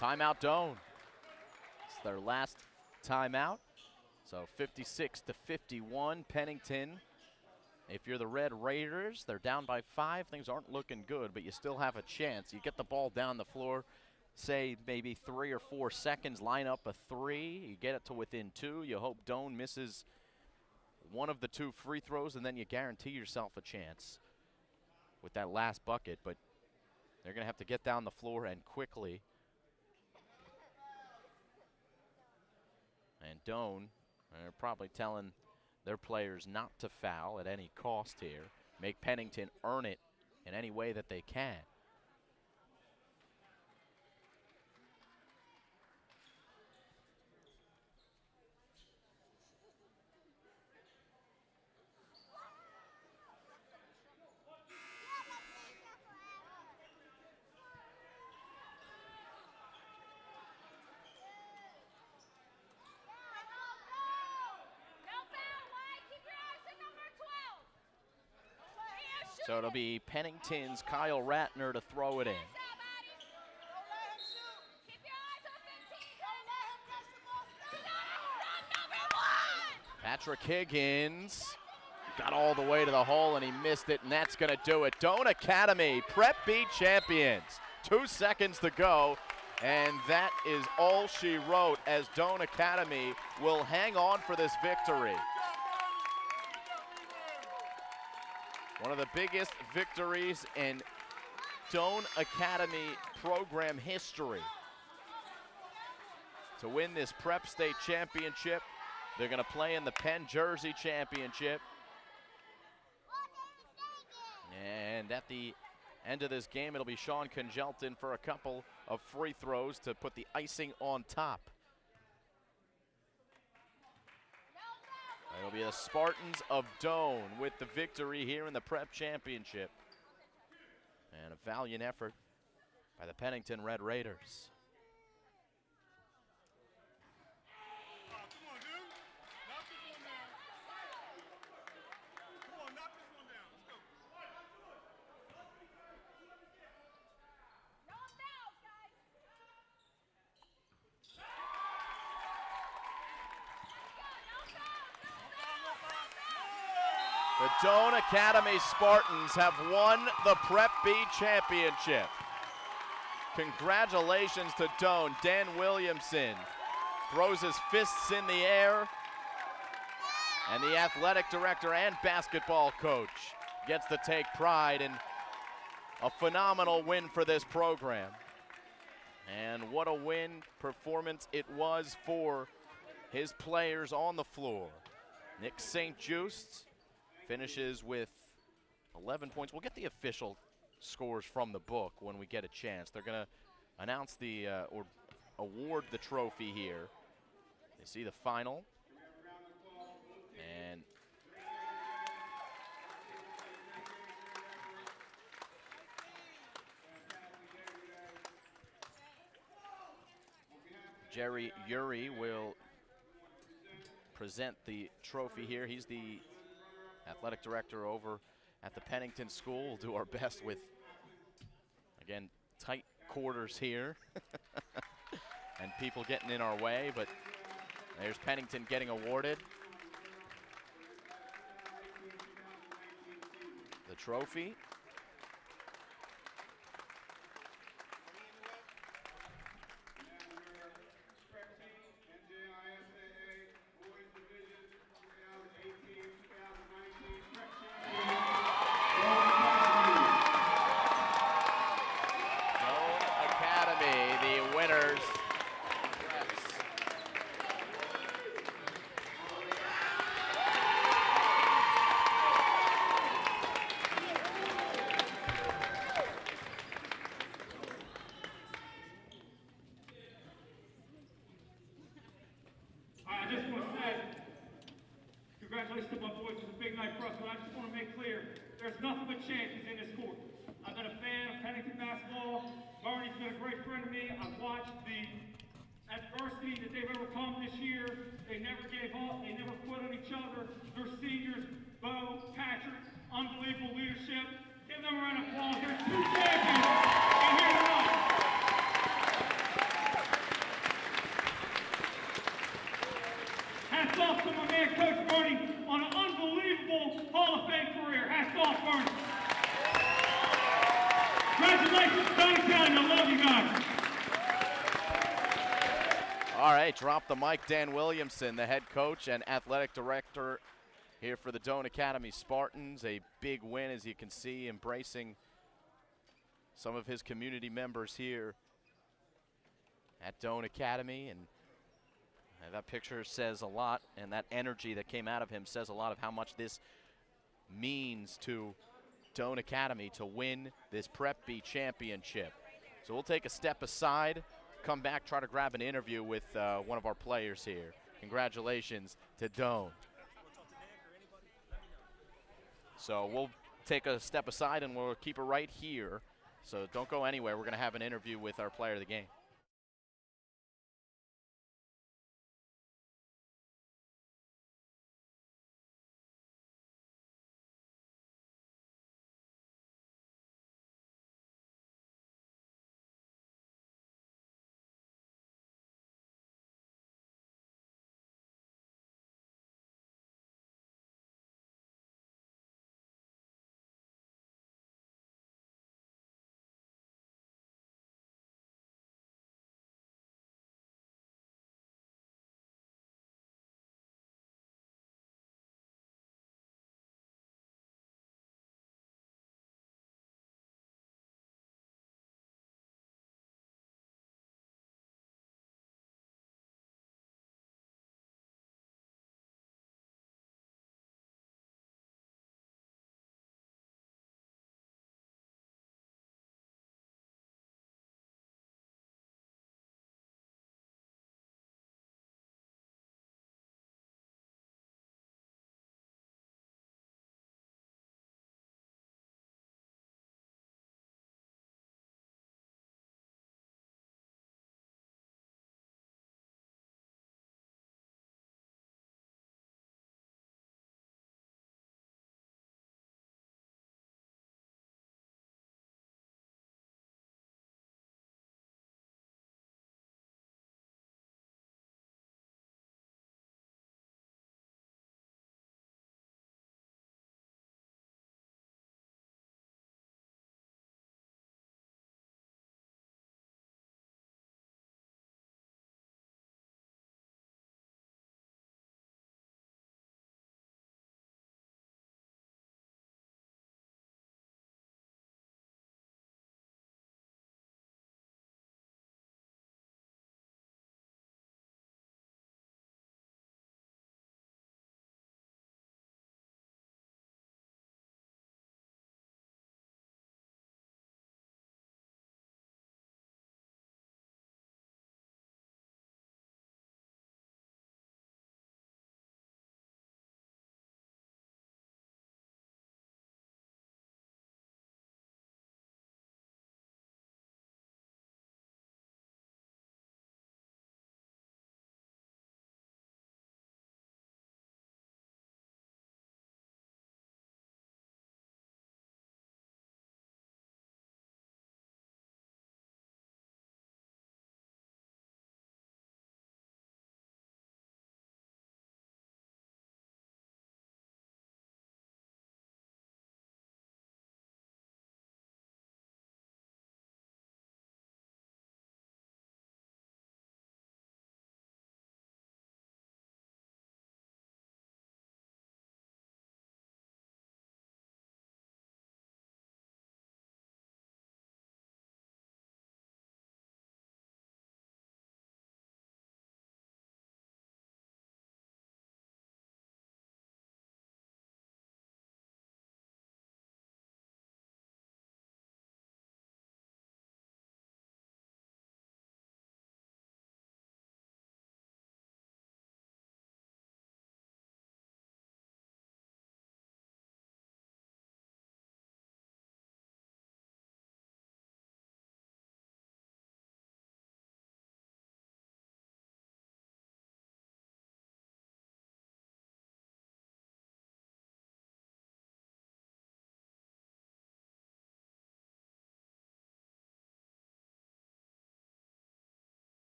A: Timeout Doane. It's their last timeout. So 56-51, Pennington. If you're the Red Raiders, they're down by 5. Things aren't looking good, but you still have a chance. You get the ball down the floor, say maybe 3 or 4 seconds, line up a 3. You get it to within 2. You hope Doane misses one of the 2 free throws, and then you guarantee yourself a chance with that last bucket. But they're going to have to get down the floor and quickly. And Doane are probably telling their players not to foul at any cost here. Make Pennington earn it in any way that they can. So it'll be Pennington's Kyle Ratner to throw it in. Patrick Higgins got all the way to the hole and he missed it, and that's going to do it. Doane Academy, Prep B champions. 2 seconds to go, and that is all she wrote as Doane Academy will hang on for this victory. One of the biggest victories in Doane Academy program history. To win this Prep State Championship, they're going to play in the Penn Jersey Championship. And at the end of this game, it'll be Sean Congelton for a couple of free throws to put the icing on top. It'll be the Spartans of Doane with the victory here in the Prep Championship. And a valiant effort by the Pennington Red Raiders. The Doane Academy Spartans have won the Prep B Championship. Congratulations to Doane. Dan Williamson throws his fists in the air, and the athletic director and basketball coach gets to take pride in a phenomenal win for this program. And what a win performance it was for his players on the floor. Nick St. Just finishes with 11 points. We'll get the official scores from the book when we get a chance. They're going to announce the or award the trophy here. You see the final. And Jerry Uri will present the trophy here. He's the athletic director over at the Pennington School. We'll do our best with, again, tight quarters here and people getting in our way, but there's Pennington getting awarded the trophy.
C: nothing but champions in this court. I've been a fan of Pennington basketball. Bernie's been a great friend of me. I've watched the adversity that they've overcome this year. They never gave up. They never quit on each other. Their seniors, Bo, Patrick, unbelievable leadership. Give them a round of applause. There's two champions in here tonight. Hats off to my man, Coach Bernie, on an unbelievable Hall of Fame career. Hats off, Bernie. Congratulations, Pennington. I love you guys.
A: All right, drop the mic, Dan Williamson, the head coach and athletic director here for the Doane Academy Spartans. A big win, as you can see, embracing some of his community members here at Doane Academy. And that picture says a lot, and that energy that came out of him says a lot of how much this means to Doane Academy to win this Prep B championship. So we'll take a step aside, come back, try to grab an interview with one of our players here. Congratulations to Doane. So we'll take a step aside and we'll keep it right here. So don't go anywhere. We're going to have an interview with our player of the game.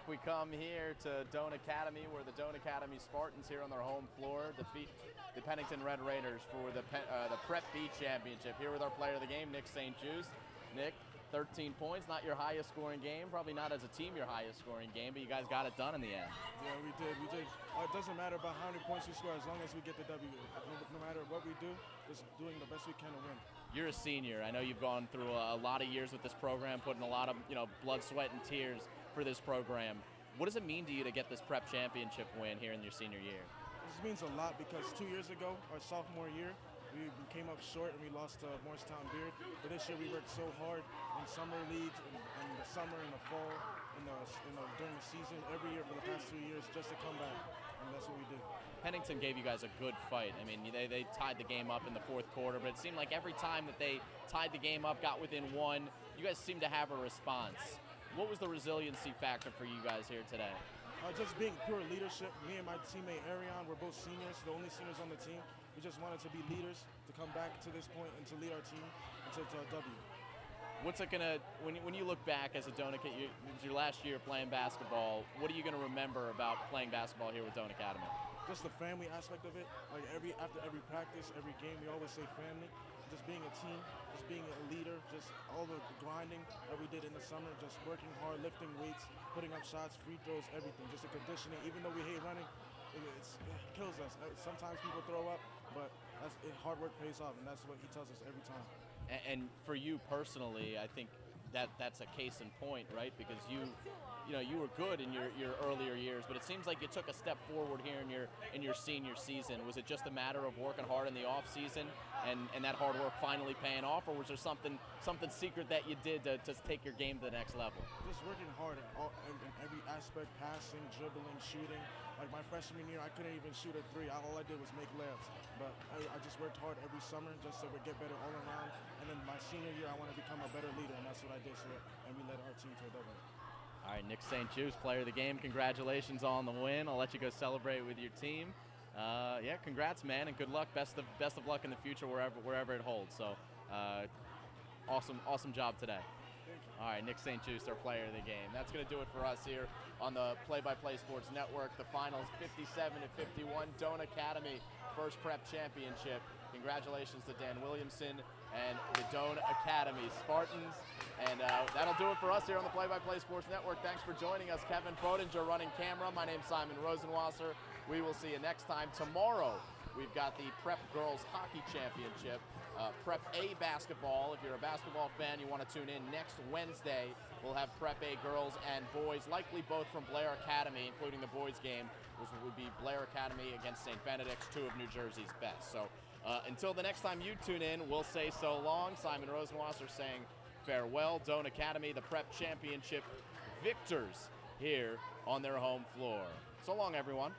A: we come here to Doane Academy, where the Doane Academy Spartans here on their home floor defeat the Pennington Red Raiders for the Prep B Championship. Here with our player of the game, Nick St. Just. Nick, 13 points, not your highest scoring game, probably not as a team your highest scoring game, but you guys got it done in the end.
D: Yeah, we did. It doesn't matter about how many points we score as long as we get the W. No matter what we do, just doing the best we can to win.
A: You're a senior. I know you've gone through a lot of years with this program, putting a lot of blood, sweat, and tears for this program. What does it mean to you to get this Prep Championship win here in your senior year?
D: This means a lot because 2 years ago, our sophomore year, we came up short and we lost to Morristown Beard. But this year we worked so hard in summer leagues, in the summer, in the fall, during the season, every year for the past 2 years just to come back. And that's what we did.
A: Pennington gave you guys a good fight. I mean, they tied the game up in the fourth quarter, but it seemed like every time that they tied the game up, got within one, you guys seemed to have a response. What was the resiliency factor for you guys here today?
D: Just being pure leadership. Me and my teammate Arion, we're both seniors, the only seniors on the team. We just wanted to be leaders, to come back to this point and to lead our team to a W.
A: What's it gonna, when you look back as a Doane, it was your last year playing basketball, what are you gonna remember about playing basketball here with Doane Academy?
D: Just the family aspect of it. Like after every practice, every game, we always say family. Just being a team, just being a leader, just all the grinding that we did in the summer, just working hard, lifting weights, putting up shots, free throws, everything. Just the conditioning. Even though we hate running, it kills us. Sometimes people throw up, but hard work pays off, and that's what he tells us every time.
A: And for you personally, I think that's a case in point, right? Because you were good in your earlier years, but it seems like you took a step forward here in your senior season. Was it just a matter of working hard in the off season and that hard work finally paying off, or was there something secret that you did to take your game to the next level?
D: Just working hard in every aspect: passing, dribbling, shooting. Like my freshman year, I couldn't even shoot a three. All I did was make layups. But I just worked hard every summer just so we get better all around. And then my senior year, I want to become a better leader, and that's what I did. And we led our team to a W.
A: All right, Nick St. Just, player of the game. Congratulations on the win. I'll let you go celebrate with your team. Yeah, congrats, man, and good luck. Best of luck in the future wherever it holds. So, awesome job today. All right, Nick St. Just, our player of the game. That's going to do it for us here on the Play-by-Play Sports Network. The finals, 57-51. Doane Academy, first Prep Championship. Congratulations to Dan Williamson and the Doane Academy Spartans. And that'll do it for us here on the Play-by-Play Sports Network. Thanks for joining us. Kevin Frodinger running camera. My name's Simon Rosenwasser. We will see you next time. Tomorrow, we've got the Prep Girls Hockey Championship. Prep A basketball. If you're a basketball fan, you want to tune in next Wednesday. We'll have Prep A girls and boys, likely both from Blair Academy, including the boys game, which would be Blair Academy against St. Benedict's, two of New Jersey's best. So until the next time you tune in, we'll say so long. Simon Rosenwasser saying farewell. Doane Academy, the Prep Championship victors here on their home floor. So long, everyone.